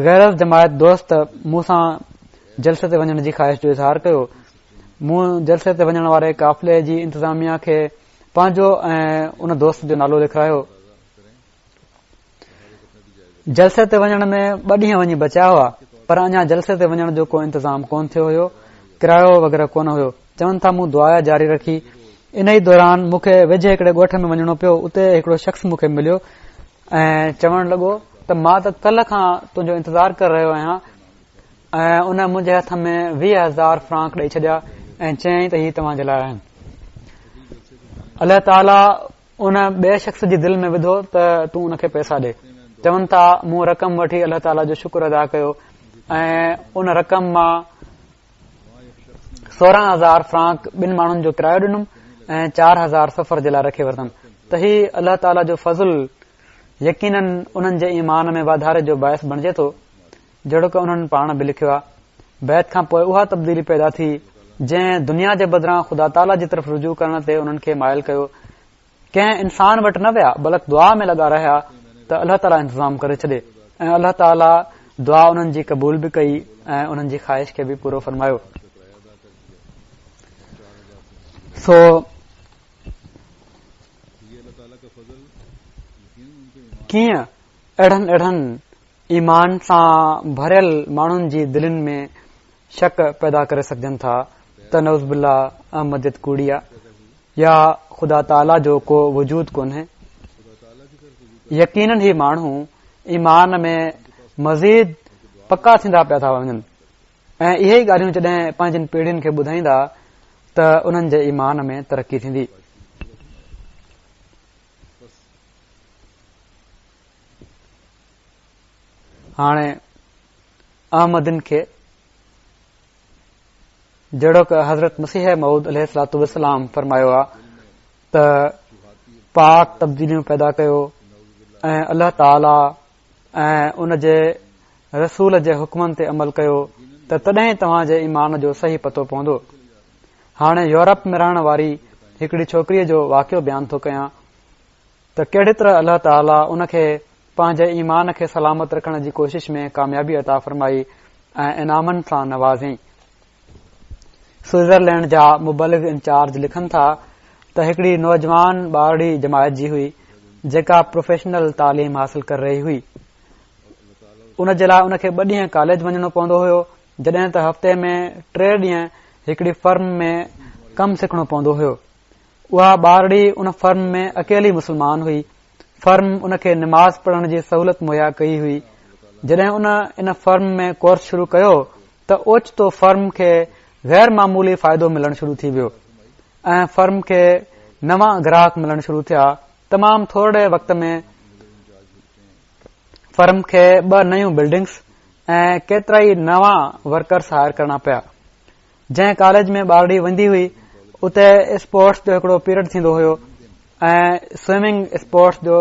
गैरस जमायत दोस्त मूंसां जलसे ते वञण जी ख़्वाहिश जो इज़हार कयो। मूं जलसे ते वञण वारे काफ़िले जी इंतज़ामिया खे पंहिंजो ऐं उन दोस्त जो नालो लिखायो। जलसे ते वञण में 2 ॾींहं वञी बचिया हुआ, पर अञा जलसे ते वञण जो को इंतज़ाम कोन थियो हुयो, किरायो वग़ैरह कोन हुयो। चवनि था मूं दुआ जारी रखी। इन ई दौरान मूंखे वेझे हिकिड़े ॻोठ में वञणो पियो। उते हिकिड़ो शख़्स मूंखे मिलियो ऐं चवण लॻो त मां त कल्ह खां तुंहिंजो इंतज़ार करे रहियो आहियां ऐं उन मुंहिंजे हथ में 20,000 फ्रांक ॾेई छॾिया ऐं चयईं त ही तव्हां जे लाइ आहिनि। अल्लाह ताला उन ॿिए शख़्स जी दिलि में विधो त तूं उनखे पैसा ॾे। चवनि था मूं रक़म वठी अल्लाह ताला जो शुक्र अदा कयो ऐं उन रक़म मां 16,000 फ्रांक 2 माण्हुनि जो किरायो ॾिनुमि ऐं 4,000 सफ़र जे लाइ रखे वरितमि। त ही अल्लाह ताला जो फज़ुल यकीनन उन्हनि जे ईमान में वाधारे जो बाइस बणिजे थो, जहिड़ो की उन्हनि पाण बि लिखियो आहे। बैत खां पोइ उहा तब्दीली पैदा थी जंहिं दुनिया जे बदिरां ख़ुदा ताला जी तरफ़ रुजू करण ते उन्हनि खे माइल कयो। कंहिं इंसान वटि न विया बल्कि दुआ में लॻा रहिया त अल्लाह ताला इंतज़ाम करे छॾे ऐं अल्लाह ताला दुआ उन्हनि जी क़बूल बि कई ऐं उन्हनि जी ख़्वाहिश खे बि पूरो फरमायो। सो कीअं अहिड़नि ईमान सां भरियल माण्हुनि जी दिलनि में शक पैदा करे सघजनि था त नऊज़ बिल्लाह अहमदियत कूड़ी आहे या ख़ुदा ताला जो को वजूद कोन्हे। यकीनन ही माण्हू ईमान में मज़ीद पक्का थींदा पिया था वञनि ऐं इहे ई ॻाल्हियूं जॾहिं पंहिंजनि पीढ़ियुनि खे ॿुधाईंदा त उन्हनि जे ईमान में तरक़ी थींदी। हाणे अहमदिन खे जहिड़ो कि हज़रत मसीह मऊद अलैहिस्सलातु वस्सलाम फरमायो आहे त पाक तब्दीलियूं पैदा कयो ऐं अल्लाह ताला ऐं उन जे रसूल जे हुकमनि ते अमल कयो त तॾहिं तव्हां जे ईमान जो सही पतो पवंदो। हाणे यूरोप में रहण वारी हिकड़ी छोकिरीअ जो वाक़ियो बयानु थो कयां त कहिड़ी तरह अल्लाह ताला उनखे पंहिंजे ईमान खे सलामत रखण जी कोशिश में कामयाबी अता फरमाई ऐं इनामनि सां नवाज़ियईं। स्विट्ज़रलैंड जा मुबलिग इंचार्ज लिखनि था त हिकड़ी नौजवान ॿारड़ी जमायत जी हुई जेका प्रोफेशनल तालीम हासिल करे रही हुई। उन जे लाइ उनखे 2 ॾींहं कॉलेज वञणो पवंदो हुयो, जॾहिं त हफ़्ते में 3 ॾींहं हिकड़ी फर्म में कमु सिखणो पवंदो हुयो। उहा ॿारड़ी उन फर्म में अकेली मुस्लमान हुई फर्म उनखे निमाज़ पढ़ण जी सहूलियत मुहैया कई हुई। जॾहिं उन इन फर्म में कोर्स शुरू कयो त ओचितो फर्म खे गैर मामूली फ़ाइदो मिलण शुरू थी वियो ऐं फर्म खे नवां ग्राहक मिलण शुरू थिया। तमाम थोरे वक़्त में फर्म खे 2 नयूं बिल्डिंग्स ऐं केतिरा ई नवां वर्कर्स हायर करणा पिया। जंहिं कॉलेज में ॿारड़ी वेंदी हुई उते स्पोर्ट्स जो हिकड़ो पीरियड थींदो हुयो ऐं स्विमिंग स्पोर्ट्स जो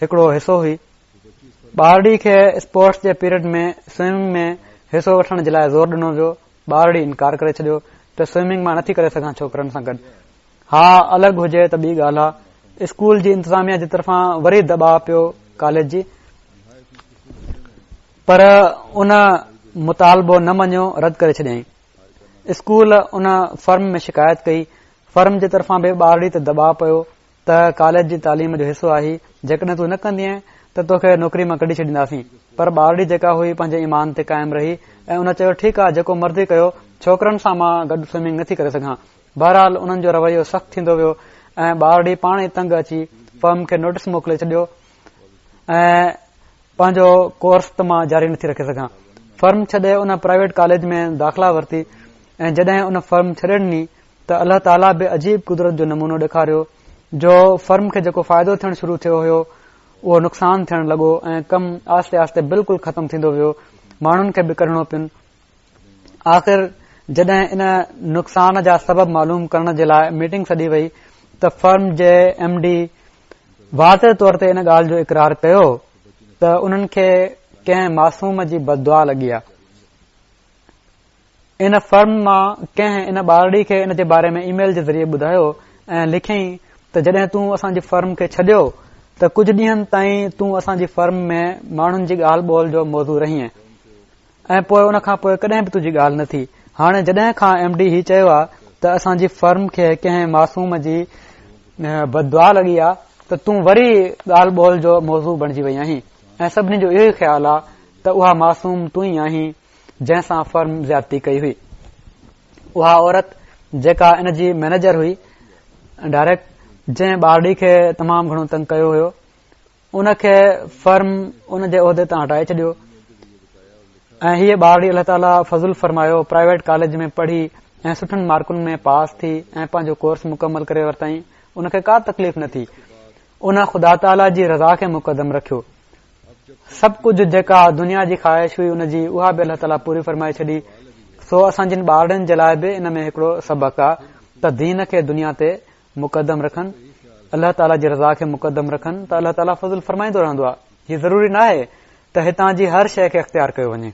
हिकड़ो हिसो हुई। ॿारड़ी खे स्पोर्ट्स जे पीरियड में स्विमिंग में हिसो वठण जे लाइ ज़ोर ॾिनो वियो। ॿारड़ी इनकार करे छॾियो त स्विमिंग मां नथी करे सघां छोकरनि सां गॾु। हा, अलॻि हुजे त ॿी ॻाल्हि आहे। स्कूल जी इंतज़ामिया जी तरफ़ां वरी दबाव पियो कॉलेज जी, पर उन मुतालबो न मञियो, रद्द करे छॾियईं। स्कूल उन फर्म में शिकायत कई। फर्म जे तरफ़ां बि ॿारड़ी ते दबाव पियो त कॉलेज जी तालीम जो हिसो आहे, जेकॾहिं तूं न कंदीअ त तोखे नौकरी मां कढी छॾींदासीं। पर ॿारड़ी जेका हुई पंहिंजे ईमान ते क़ाइम रही ऐं उन चयो ठीकु आहे, जेको मर्ज़ी कयो, छोकरनि सां मां गॾु स्विमिंग नथी करे सघां। बहरहाल उन्हनि जो रवैयो सख़्तु थींदो वियो ऐं ॿारड़ी पाण ई तंग अची फर्म खे नोटिस मोकिले छॾियो ऐं पंहिंजो कोर्स त मां जारी नथी रखे सघां। फर्म छॾे उन प्राइवेट कॉलेज में दाख़िला वरिती ऐं जॾहिं उन फर्म छॾे ॾिनी त अल्लाह ताला बि अजीब कुदरत जो नमूनो ॾेखारियो जो फर्म खे जेको फ़ाइदो थियण शुरू थियो हुयो उहो नुक़सान थियण लॻो ऐं कमु आस्ते आस्ते बिल्कुलु ख़तम थींदो वियो। माण्हुनि खे बि कढणो पियुनि। आख़िर जॾहिं इन नुक़सान जा सबब मालूम करण जे लाइ मीटिंग सॾी वई त फर्म जे MD वाज़े तौर ते इन ॻाल्हि जो इक़रार कयो त उन्हनि खे कंहिं मासूम जी बददुआ लॻी आहे। इन फर्म मां कंहिं इन ॿारड़ी खे इन जे बारे में ईमेल जे ज़रिए ॿुधायो ऐं लिखियईं त जॾहिं तूं असांजी फर्म खे छॾियो त कुझु ॾींहनि ताईं तूं असांजी फर्म में माण्हुनि जी ॻाल्हि ॿोल जो मौज़ू रही ऐं पोइ उन खां पोइ कॾहिं बि तुंहिंजी ॻाल्हि न थी। हाणे जॾहिं खां MD ही चयो आहे त असांजी फर्म खे कंहिं मासूम जी बददुआ लॻी आहे त तूं वरी ॻाल्हि ॿोल जो मौज़ू बणिजी वई आहीं ऐं सभिनी जो इहो ई ख़्यालु आहे त उहा मासूम तूं ई आहीं जंहिंसां फर्म ज़्यादती कई हुई। उहा औरत जेका इन जी मैनेजर हुई डायरेक्ट, जंहिं ॿारड़ी खे तमामु घणो तंग कयो हुयो, उनखे फर्म उन जे उहिदे तां हटाए छॾियो ऐं हीअ ॿारड़ी अल्लाह ताला फज़ुल फरमायो प्राइवेट कॉलेज में पढ़ी ऐं सुठनि मार्कुनि में पास थी ऐं पंहिंजो कोर्स मुकमल करे वरितई। उनखे का तकलीफ़ न थी। उन ख़ुदा ताला जी रज़ा खे मुक़दम रखियो। सभु कुझु जेका दुनिया जी ख़्वाहिश हुई उनजी उहा बि अल्लाह ताला पूरी फरमाए छॾी। सो असां जिन ॿारनि जे लाइ बि इन में हिकड़ो सबक़ आहे त दीन खे दुनिया ते मुक़दम रखनि, अल्लाह ताला जी रज़ा खे मुक़दम रखनि त अल्लाह ताला फज़ुल फरमाईंदो रहंदो आहे। हीअ ज़रूरी न आहे त हितां जी हर शइ खे इख़्तियार कयो वञे।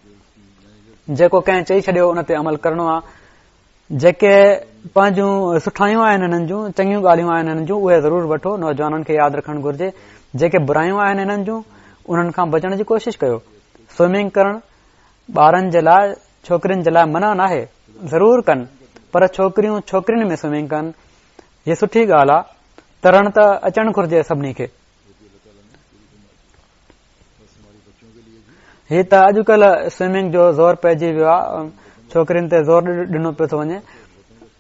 जेको कंहिं चई छॾियो उन ते अमल करणो आहे। जेके पंहिंजूं सुठायूं आहिनि हिननि जूं, चङियूं ॻाल्हियूं आहिनि हिननि जूं, उहे ज़रूर वठो। नौजवाननि खे यादि रखणु घुर्जे जेके बुरायूं आहिनि हिननि जूं उन्हनि खां बचण जी कोशिश कयो। स्विमिंग करणु ॿारनि जे लाइ, छोकिरियुनि जे लाइ मना न आहे, ज़रूर कनि, पर छोकिरियूं छोकिरियुनि में स्विमिंग कनि, हीअ सुठी ॻाल्हि आहे। तरण त अचणु घुर्जे सभिनी खे। हीअ त अॼुकल्ह स्विमिंग जो ज़ोर पइजी वियो आहे, छोकिरियुनि ते ज़ोर ॾिनो पियो थो वञे।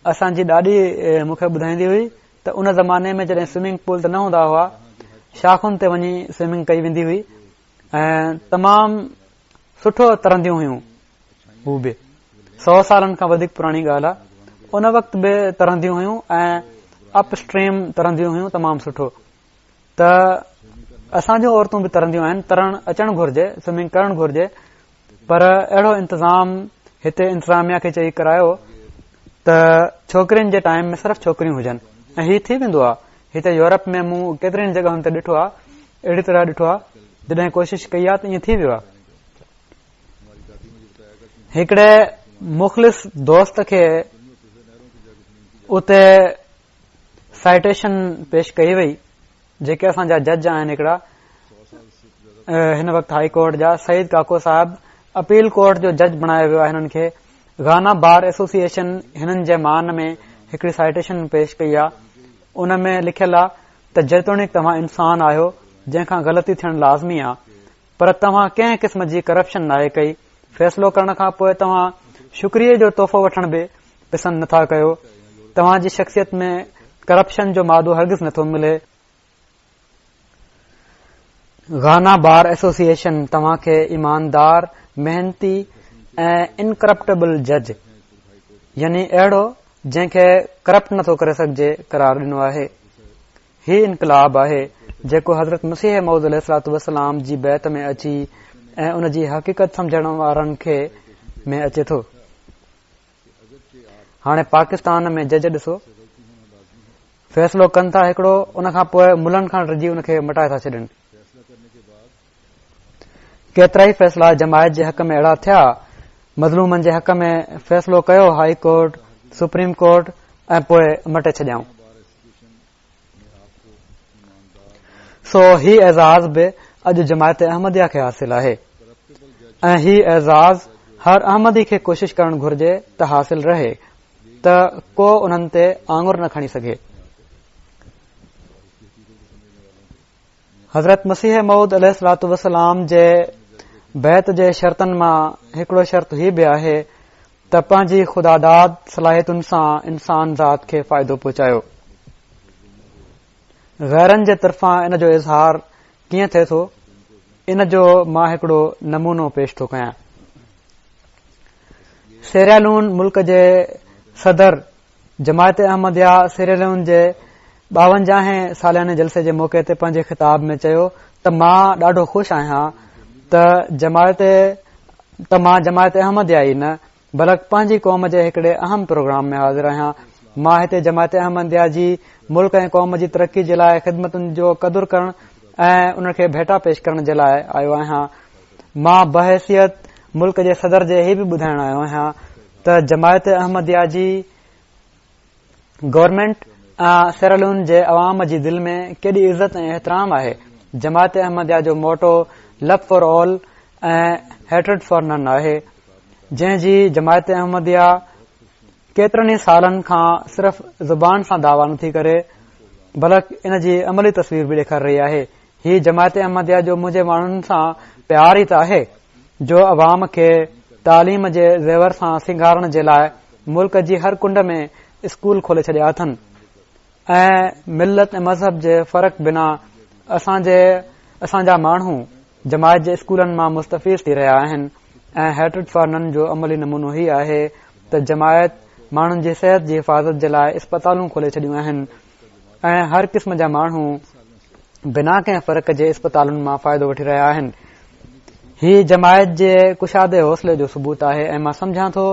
असांजी ॾाढी मूंखे ॿुधाईंदी हुई त उन ज़माने में जॾहिं स्विमिंग पूल त न हूंदा हुआ, शाखुनि ते वञी स्विमिंग कई वेंदी हुई ऐं तमामु सुठो तरंदियूं हुयूं। हू बि 100 सालनि खां वधीक पुराणी ॻाल्हि आहे। उन वक़्तु बि तरंदियूं हुयूं ऐं अप स्ट्रीम तरंदियूं हुयूं, तमामु सुठो। त असां जूं औरतूं बि तरंदियूं आहिनि। तरणु अचणु घुर्जे, स्विमिंग करणु घुर्जे, पर अहिड़ो इंतज़ाम हिते इंतज़ामिया खे चई करायो त छोकिरियुनि जे टाइम में सिर्फ़ु छोकिरियूं हुजनि। ऐं हीउ थी वेंदो आहे। हिते यूरोप में मूं केतिरनि जॻहियुनि ते ॾिठो आहे, अहिड़ी तरह ॾिठो आहे, जॾहिं कोशिश कई आहे त ईअं थी वियो आहे। हिकिड़े मुख़लिस दोस्त खे उते साइटेशन पेश कई वई, जेके असांजा जज आहिनि हिकिड़ा हिन वक़्तु हाई कोर्ट जा, सईद काको साहिब अपील कोर्ट जो जज बणायो वियो आहे। हिननि खे गाना बार एसोसिएशन हिननि जे मान में हिकिड़ी साइटेशन पेश कई आहे। उन में लिखियलु आहे त जेतोणीकि तव्हां इंसान आहियो जंहिंखां ग़लती थियणु लाज़मी आहे, पर तव्हां कंहिं क़िस्म जी करप्शन नाहे कई। फ़ैसिलो करण खां पोइ तव्हां शुक्रिये जो तोहफ़ो वठण बि पसंदि नथा कयो। तव्हांजी शख़्सियत में करप्शन जो मादो हरगिज़ नथो मिले। गाना बार एसोसिएशन तव्हां खे ईमानदार, मेहनती ऐं इनकरप्टेबल जज यानी अहिड़ो जंहिंखे करप्ट नथो करे सघिजे करार ॾिनो आहे। ही इनकलाब आहे जेको हज़रत मसीह मऊद अलैहिस्सलातु वस्सलाम जी बैत में अची ऐं उन जी हक़ीक़त समझण वारनि खे में अचे थो। हाणे पाकिस्तान में जज ॾिसो फ़ैसिलो कनि था हिकिड़ो, उन खां पोइ मुलनि खां डिॼी उन खे मटाए था छॾनि। केतिरा ई फ़ैसिला जमायत जे हक़ में अहिड़ा थिया, मज़लूमनि जे हक़ में फ़ैसिलो कयो हाई कोर्ट, सुप्रीम कोर्ट ऐं पोइ मटे छॾियाऊं। सो ही एज़ाज़ बि अॼु जमायत अहमदिया खे हासिल आहे ऐं ही एज़ाज़ हर अहमदी खे कोशिश करणु घुर्जे त हासिल रहे त को उन्हनि ते आंगुर न खणी सघे। हज़रत मसीह मऊद अलैहिस्सलातु वस्सलाम जे बैत जे शर्तनि मां हिकिड़ो शर्त ही बि आहे त पंहिंजी ख़ुदादाद सलाहियतुनि सां इंसान ज़ात खे फ़ाइदो पहुचायो। गैरनि जे तरफ़ां इन जो इज़हार कीअं थिए थो, इन जो मां हिकिड़ो नमूनो पेश थो कयां। सीरियालून मुल्क जे सदर जमायत अहमदिया सीरियालून जे 52 सालियाने जलसे जे मौक़े ते पंहिंजे ख़िताब में चयो त मां ॾाढो ख़ुशि आहियां त मां जमायत अहमदिया ई न बल्कि पंहिंजी क़ौम जे हिकिड़े अहम प्रोग्राम में हाज़िर आहियां। मां हिते जमायत अहमदिया जी मुल्क ऐं क़ौम जी तरक़ी जे लाइ ख़िदमतुनि जो क़दुरु करण ऐं उन खे भेटा पेश करण जे लाइ आयो आहियां। मां बहैसियत मुल्क जे सदर जे ही बि ॿुधाइण आयो आहियां त जमायत अहमदिया जी गवर्नमेंट सीरियालून जे अवाम जी दिल में केॾी इज़त ऐं एहतराम आहे। जमायत अहमदिया जो मोटो लव फॉर ऑल ऐं हेट्रेड फॉर नन आहे, जंहिंजी जमायत अहमदिया केतिरनि ई सालनि खां सिर्फ़ ज़ुबान सां दावा नथी करे बल्कि इन जी अमली तस्वीर बि ॾेखारे रही आहे। ही जमायत अहमदिया जो मुंहिंजे माण्हुनि सां प्यार ई त आहे जो अवाम खे तालीम जे ज़ेवर सां सिंगारण जे लाइ मुल्क जी हर कुंड में स्कूल खोले छॾिया अथनि ऐं मिलत ऐं मज़हब जे फ़र्क़ बिना असांजा माण्हू जमायत जे स्कूलनि मां मुस्तफ़ीज़ थी रहिया आहिनि ऐं हेट्रेड फॉर नन जो अमली नमूनो ही आहे त जमायत माण्हुनि जी सिहत जी हिफ़ाज़त जे लाइ अस्पतालूं खोले छॾियूं आहिनि ऐं हर क़िस्म जा माण्हू बिना कंहिं फ़र्क़ जे अस्पतालुनि मां फ़ाइदो वठी रहिया आहिनि। ही जमायत जे कुशादे हौसले जो सबूत आहे ऐं मां सम्झां थो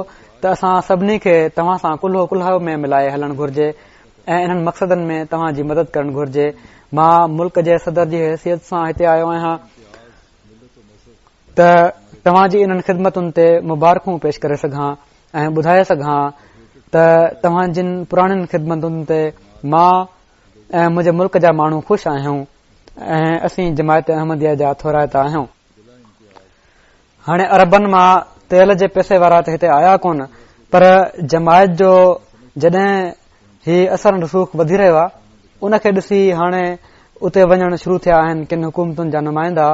त असां सभिनी खे तव्हां सां कुल्हो कुल्हो में मिलाए हलणु घुर्जे ऐं इन्हनि मक़सदनि में तव्हां जी मदद करणु घुर्जे। मां मुल्क जे सदर जी हैसियत सां हिते आयो आहियां त तव्हां जी इन्हनि ख़िदमतुनि ते मुबारकूं पेश करे सघां ऐं ॿुधाए सघां त तव्हां जिन पुराणियुनि ख़िदमतुनि ते मां ऐं मुंहिंजे मुल्क जा माण्हू ख़ुशि आहियूं ऐं असीं जमायत अहमदिया जा थोराइता आहियूं। हाणे अरबनि मां तेल जे पैसे वारा त हिते आया कोन, पर जमायत जो जॾहिं ही असर रसूख वधी रहियो आहे उन खे ॾिसी हाणे उते वञण शुरू थिया आहिनि किन हुकूमतुनि जा नुमाइंदा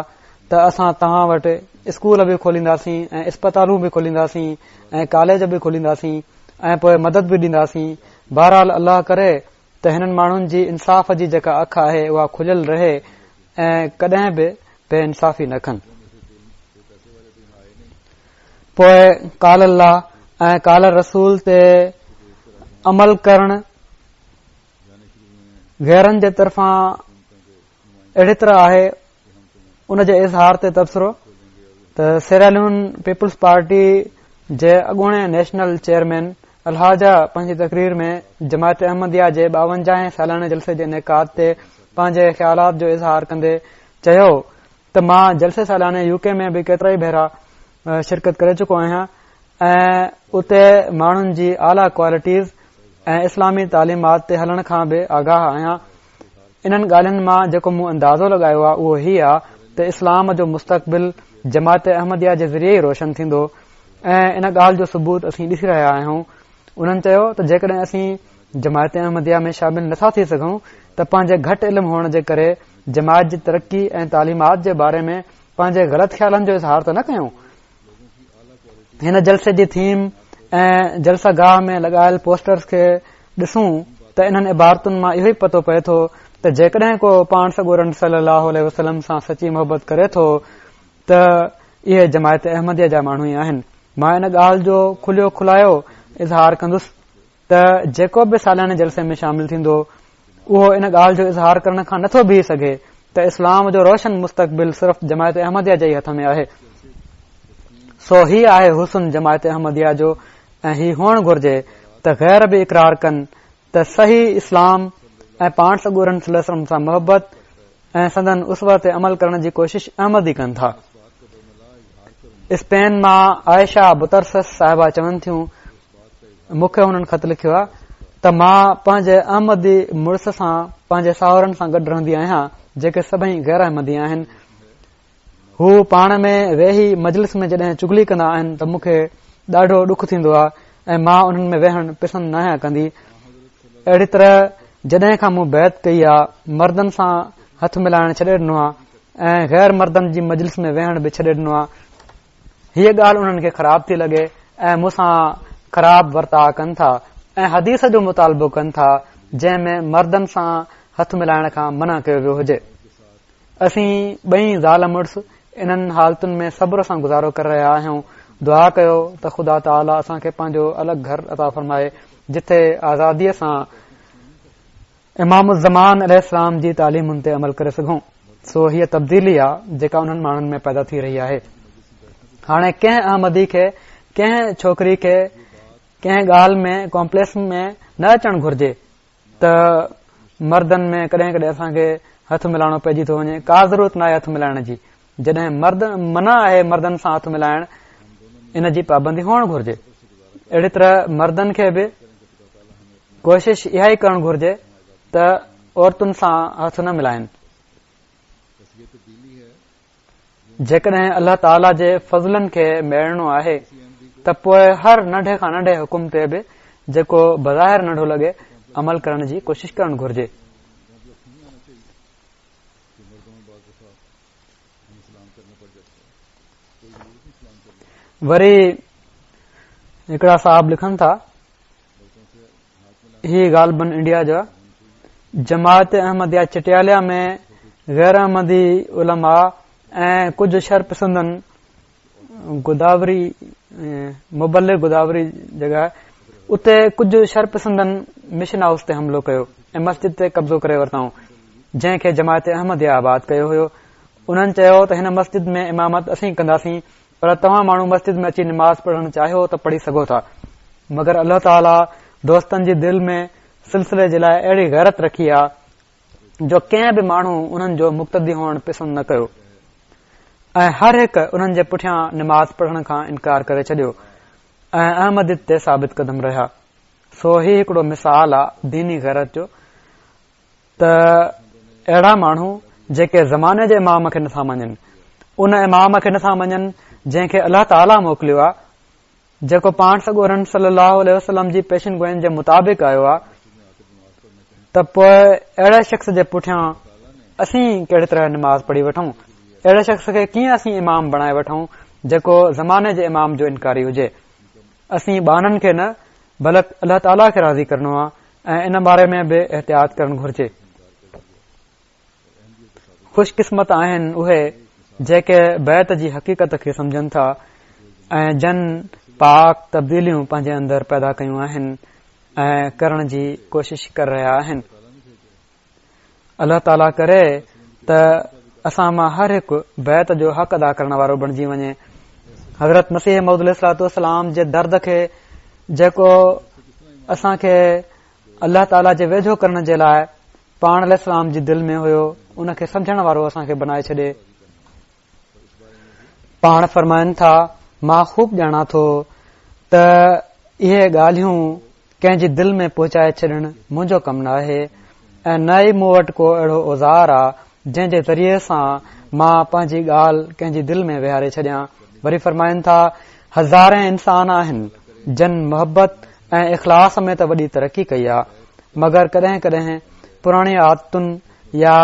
त असां तव्हां वटि स्कूल बि खोलींदासीं ऐं अस्पतालूं बि खोलींदासीं ऐं कॉलेज बि खोलींदासीं ऐं पोइ मदद बि ॾींदासीं। बहरहाल अल्लाह करे त हिननि माण्हुनि जी इंसाफ़ जी जेका अख आहे उहा खुलियल रहे ऐं कॾहिं बि बेइंसाफ़ी न कनि। पोइ काल अल्लाह ऐं काल रसूल ते अमल करण गैरनि जे तरफ़ां अहिड़ी तरह आहे उन जे इज़हार ते तबसरो त सीरियालून पीपुल्स पार्टी जे अॻूणे नेशनल चेयरमैन अलहाजा पंहिंजी तकरीर में जमायत अहमदिया जे 52 सालाने जलसे जे इनेकाद ते पंहिंजे ख़्यालात जो इज़हार कंदे चयो त मां जलसे सालाने यूके में बि केतिरा ई भेरा शिरकत करे चुको आहियां ऐं उते माण्हुनि जी आला क्वालिटीज़ ऐं इस्लामी तालीमात ते हलण खां बि आगाह आहियां। इन्हनि ॻाल्हियुनि मां जेको मूं अंदाज़ो लॻायो आहे उहो ही आहे त इस्लाम जो मुस्तक़बिल जमायत अहमदिया जे ज़रिए ई रोशन थींदो ऐं इन ॻाल्हि जो सबूत असीं ॾिसी रहिया आहियूं। उन्हनि चयो त जेकॾहिं असीं जमायत अहमदिया में शामिल नथा थी सघूं त पंहिंजे घटि इल्म हुअण जे करे जमायत जी तरक़ी ऐं तालीमात जे बारे में पंहिंजे ग़लति ख़्यालनि जो इज़हार त न कयूं। हिन जलसे जी थीम ऐं जलसा गाह में लॻायल पोस्टर्स खे ॾिसूं त इन्हनि इबारतुनि मां इहो ई पतो पए थो त जेकॾहिं को पाण सॻोरन सल्लल्लाहु अलैहि वसल्लम सां सची मोहबत करे थो त इहे जमायत अहमदिया जा माण्हू ई आहिनि। मां इन ॻाल्हि जो खुलियो खुलायो इज़हार कंदुसि त जेको बि सालियाने जलसे में शामिल थींदो उहो इन ॻाल्हि जो इज़हार करण खां नथो बीह सघे त इस्लाम जो रोशन मुस्तक़बिल सिर्फ़ जमायत अहमदिया जे ई हथ में आहे। सो ही आहे हुस्न जमायत अहमदिया जो ऐं ही हुअणु घुर्जे त गैर बि इक़रार कनि त सही इस्लाम ऐं पाण सॻोरन सल्लल्लाहु अलैहि वसल्लम सां मोहबत ऐं संदन उसवा ते अमल करण जी कोशिश अहमदी कनि था। स्पेन मां आयशा बुतरसस साहिबा चवनि थियूं, मूंखे हुननि ख़त लिखियो आहे त मां पंहिंजे अहमदी मुड़ुस सां पंहिंजे साहुरनि सां गॾु रहंदी आहियां जेके सभई गैर अहमदी आहिनि। हू पाण में वेही मजलिस में जॾहिं चुगली कंदा आहिनि त मूंखे ॾाढो ॾुख थींदो आहे ऐं मां उन्हनि में वेहणु पसंदि न आहियां कंदी। अहिड़ी तरह जॾहिं खां मूं बैत कई आहे मर्दनि सां हथ मिलाइण छॾे ॾिनो आहे ऐं गैर मर्दनि जी मजलिस में वेहण बि छॾे ॾिनो आहे। हीअ ॻाल्हि उन्हनि खे ख़राब थी लॻे ऐं मूंसां ख़राब वर्ताव कनि था ऐं हदीस जो मुतालबो कनि था जंहिं में मर्दनि सां हथ मिलाइण खां मना कयो वियो हुजे। असीं ॿई ज़ाल मुड़ुस इन्हनि हालतुनि में सब्र सां गुज़ारो करे रहिया आहियूं। दुआ कयो त ख़ुदा ताला असांखे पंहिंजो अलॻि घर अता फरमाए जिथे आज़ादीअ सां इमाम ज़मान अलैहिस्सलाम जी तालीमुनि ते अमल करे सघूं। सो हीअ तब्दीली आहे जेका उन्हनि माण्हुनि में पैदा थी रही आहे। हाणे कंहिं अहमदी खे कंहिं छोकिरी खे कंहिं ॻाल्हि में कॉम्प्लेक्स में न अचणु घुर्जे त मर्दनि में कॾहिं कॾहिं असांखे हथ मिलाइणो पइजी थो वञे। का ज़रूरत न आहे हथ मिलाइण जी। जॾहिं मर्द मना आहे मर्दनि सां हथ मिलाइण इन जी पाबंदी हुअणु घुर्जे। अहिड़ी तरह मर्दनि खे बि कोशिश इहा ई करणु घुर्जे त औरतुनि सां हथ न मिलाइनि। जेकॾहिं अल्लाह ताला जे फज़लनि खे मेड़णो आहे त पोइ हर नंढे खां नंढे हुकुम ते बि जेको बज़ाहिर नंढो लॻे अमल करण जी कोशिश करणु घुर्जे। वरी हिकिड़ा साहब लिखनि था, ही ग़ालिबन इंडिया जो जमात अहमदिया चटियालिया में गैर अहमदी उलमा ऐं कुझु शरपसंदन गोदावरी मुबल्लिग गोदावरी जगह उते कुझु शरपसंदन मिशन हाउस ते हमिलो कयो ऐं मस्जिद ते कब्ज़ो करे वरिताऊं जंहिंखे जमात अहमदिया आबाद कयो हुयो। उन्हनि चयो त हिन मस्जिद में इमामत असीं कंदासीं पर तव्हां माण्हू मस्जिद में अची निमाज़ पढ़णु चाहियो त पढ़ी सघो था। मगर अल्लाह ताला दोस्तनि जी दिलि में सिलसिले जे लाइ अहिड़ी गैरत रखी आहे जो कंहिं बि माण्हू उन्हनि जो मुक़्तदी हुअणु पसंदि न कयो ऐं हर हिकु उन्हनि जे पुठियां निमाज़ पढ़ण खां इनकार करे छॾियो ऐं अहमदियत ते साबित कदम रहिया। सो ही हिकिड़ो मिसाल आहे दीनी गैरत जो त अहिड़ा माण्हू जेके ज़माने जे इमाम खे नथा मञनि, उन इमाम खे नथा मञनि जंहिंखे अल्लाह ताला मोकिलियो आहे, जेको पाण सॻोरन सल्लल्लाहु अलैहि वसल्लम जी पेशन गोयनि जे मुताबिक़ आयो आहे, त पोइ अहिड़े शख़्स जे पुठियां असीं कहिड़ी तरह निमाज़ पढ़ी वठूं। अहिड़े शख़्स खे कीअं असीं इमाम बणाए वठूं जेको ज़माने जे इमाम जो इनकारी हुजे। असीं ॿाननि खे न बल्कि अल्लाह ताला खे राज़ी करणो आहे ऐं इन बारे में बि एहतियात करणु घुर्जे। खुशकिस्मत आहिनि उहे जेके बैत जी हक़ीक़त खे सम्झनि था ऐं जन पाक तब्दीलियूं पंहिंजे अंदरि पैदा कयूं आहिनि ऐं करण जी कोशिश करे रहिया आहिनि। अल्लाह ताला करे त असां मां हर हिकु बैत जो हक़ अदा करण वारो बणिजी वञे। हज़रत मसीह मऊद अलैहिस्सलाम जे दर्द खे जेको असांखे अल्लाह ताला जे वेझो करण जे लाइ पाण अलैहिस्सलाम जी दिलि में हुयो उनखे सम्झण वारो असांखे बनाए छॾे। पाण फरमाइनि था, मां ख़ूब ॼाणा थो त इहे ॻाल्हियूं कंहिंजी दिलि में पहुचाए छॾणु मुंहिंजो कमु न आहे ऐं न ई मूं वटि को अहिड़ो औज़ार आहे जंहिं जे ज़रिए सां मां पंहिंजी ॻाल्हि कंहिंजी दिलि में विहारे छॾियां। वरी फरमाइनि था, हज़ारे इंसान आहिनि जन मोहबत ऐं इख़लास में त वॾी तरक़ी कई आहे, मगर कॾहिं कॾहिं पुराणी आदतुनि या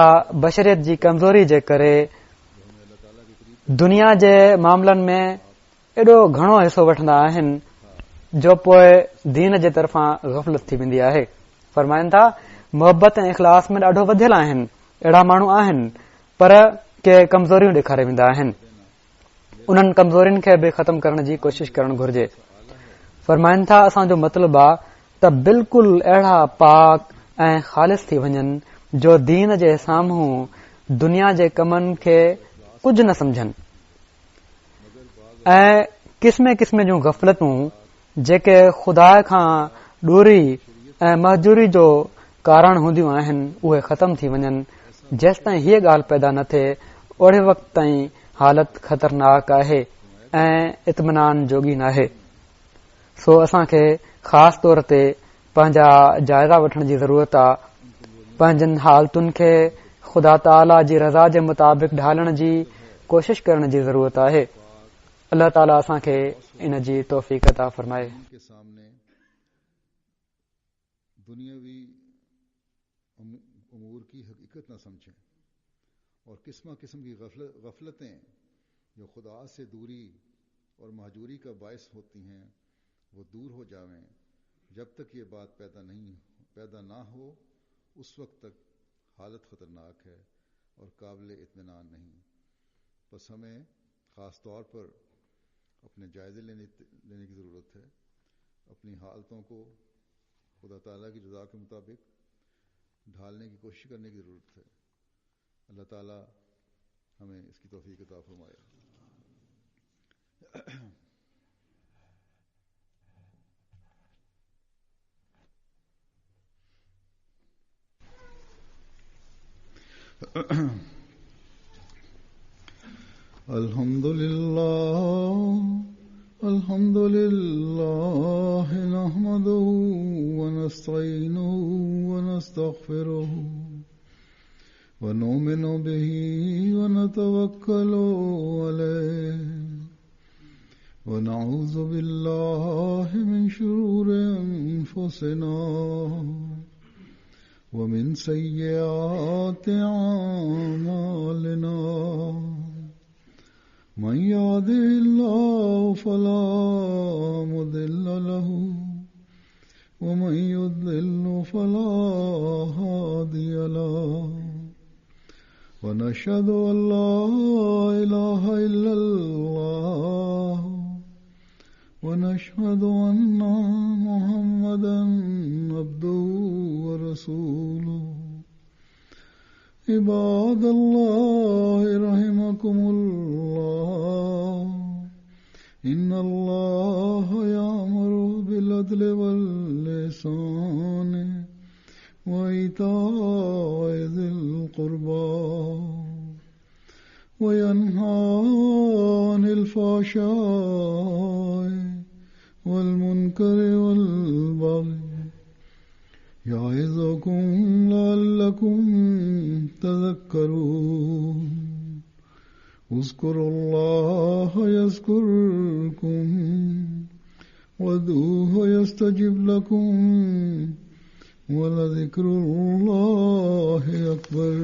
बशरियत जी कमज़ोरी जे करे दुनिया जे मामलनि में एॾो घणो हिसो वठंदा आहिनि जो पोइ दीन जे तरफ़ां ग़फ़लत थी वेंदी आहे। फरमाइनि था, मोहबत ऐं इख़लास में ॾाढो वधियल आहिनि। अहिड़ा माण्हू आहिनि पर के कमज़ोरियूं ॾेखारे वेंदा आहिनि। उन्हनि कमज़ोरियुनि खे बि ख़तम करण जी कोशिश करणु घुर्जे। फरमाइनि था असांजो मतिलबु आहे त बिल्कुलु अहिड़ा पाक ऐं ख़ालिस थी वञनि जो दीन जे साम्हूं दुनिया जे कमनि खे कुझु न समझनि ऐं क़िस्म क़िस्म जूं गफ़लतूं जेके ख़ुदा खां ॾूरी ऐं महजूरी जो कारण हूंदियूं आहिनि उहे ख़तम थी वञनि। जेसि ताईं हीअ ॻाल्हि पैदा न थिए ओड़े वक़्त ताईं हालत ख़तरनाक आहे ऐं इत्मिनान जोगी नाहे। सो असांखे ख़ासि तौर ते पंहिंजा जाइज़ा वठण जी ज़रूरत आहे। पंहिंजनि हालतुनि खे ख़ुदा ताला जी रज़ा जे मुताबिक़ ढालण जी कोशिश करण जी ज़रूरत आहे। अल्लाह ताला असांखे इन जी तौफ़ीक़ अता फ़रमाए। के सामने दुनियावी उमूर की हकीकत न समझें और किस्म किस्म की गफलतें जो खुदा से दूरी और महजूरी का बायस होती हैं वो दूर हो जावें। जब तक ये बात पैदा ना हो उस वक्त तक हालत खतरनाक है और काबिल इत्मीनान नहीं। बस हमें ख़ास तौर पर अपने जायज़े लेने की ज़रूरत है। अपनी हालतों को खुदा ताला की रज़ा के मुताबिक ढालने की कोशिश करने की ज़रूरत है। अल्लाह ताला हमें इसकी तौफ़ीक़ अता फ़रमाए। अल्हम्दुलिल्लाह नहमदुहु व नस्तईनुहु व नस्तगफिरुहु व नुमिनु बिही व नतवक्कलु अलैहि व नऊज़ु बिल्लाहि मिन शुरूरि अनफुसिना ومن سيئات أعمالنا من يهده الله فلا مضل له ومن يضلل فلا هادي له ونشهد أن لا إله إلا الله ونشهد أن محمدا عبده ورسوله عباد الله رحمكم الله إن الله يأمر بالعدل والإحسان وإيتاء ذي القربى وينهى عن الفحشاء والمنكر والبغي يعظكم لعلكم تذكرون اذكروا الله يذكركم وادعوه يستجب لكم ولذكر الله أكبر.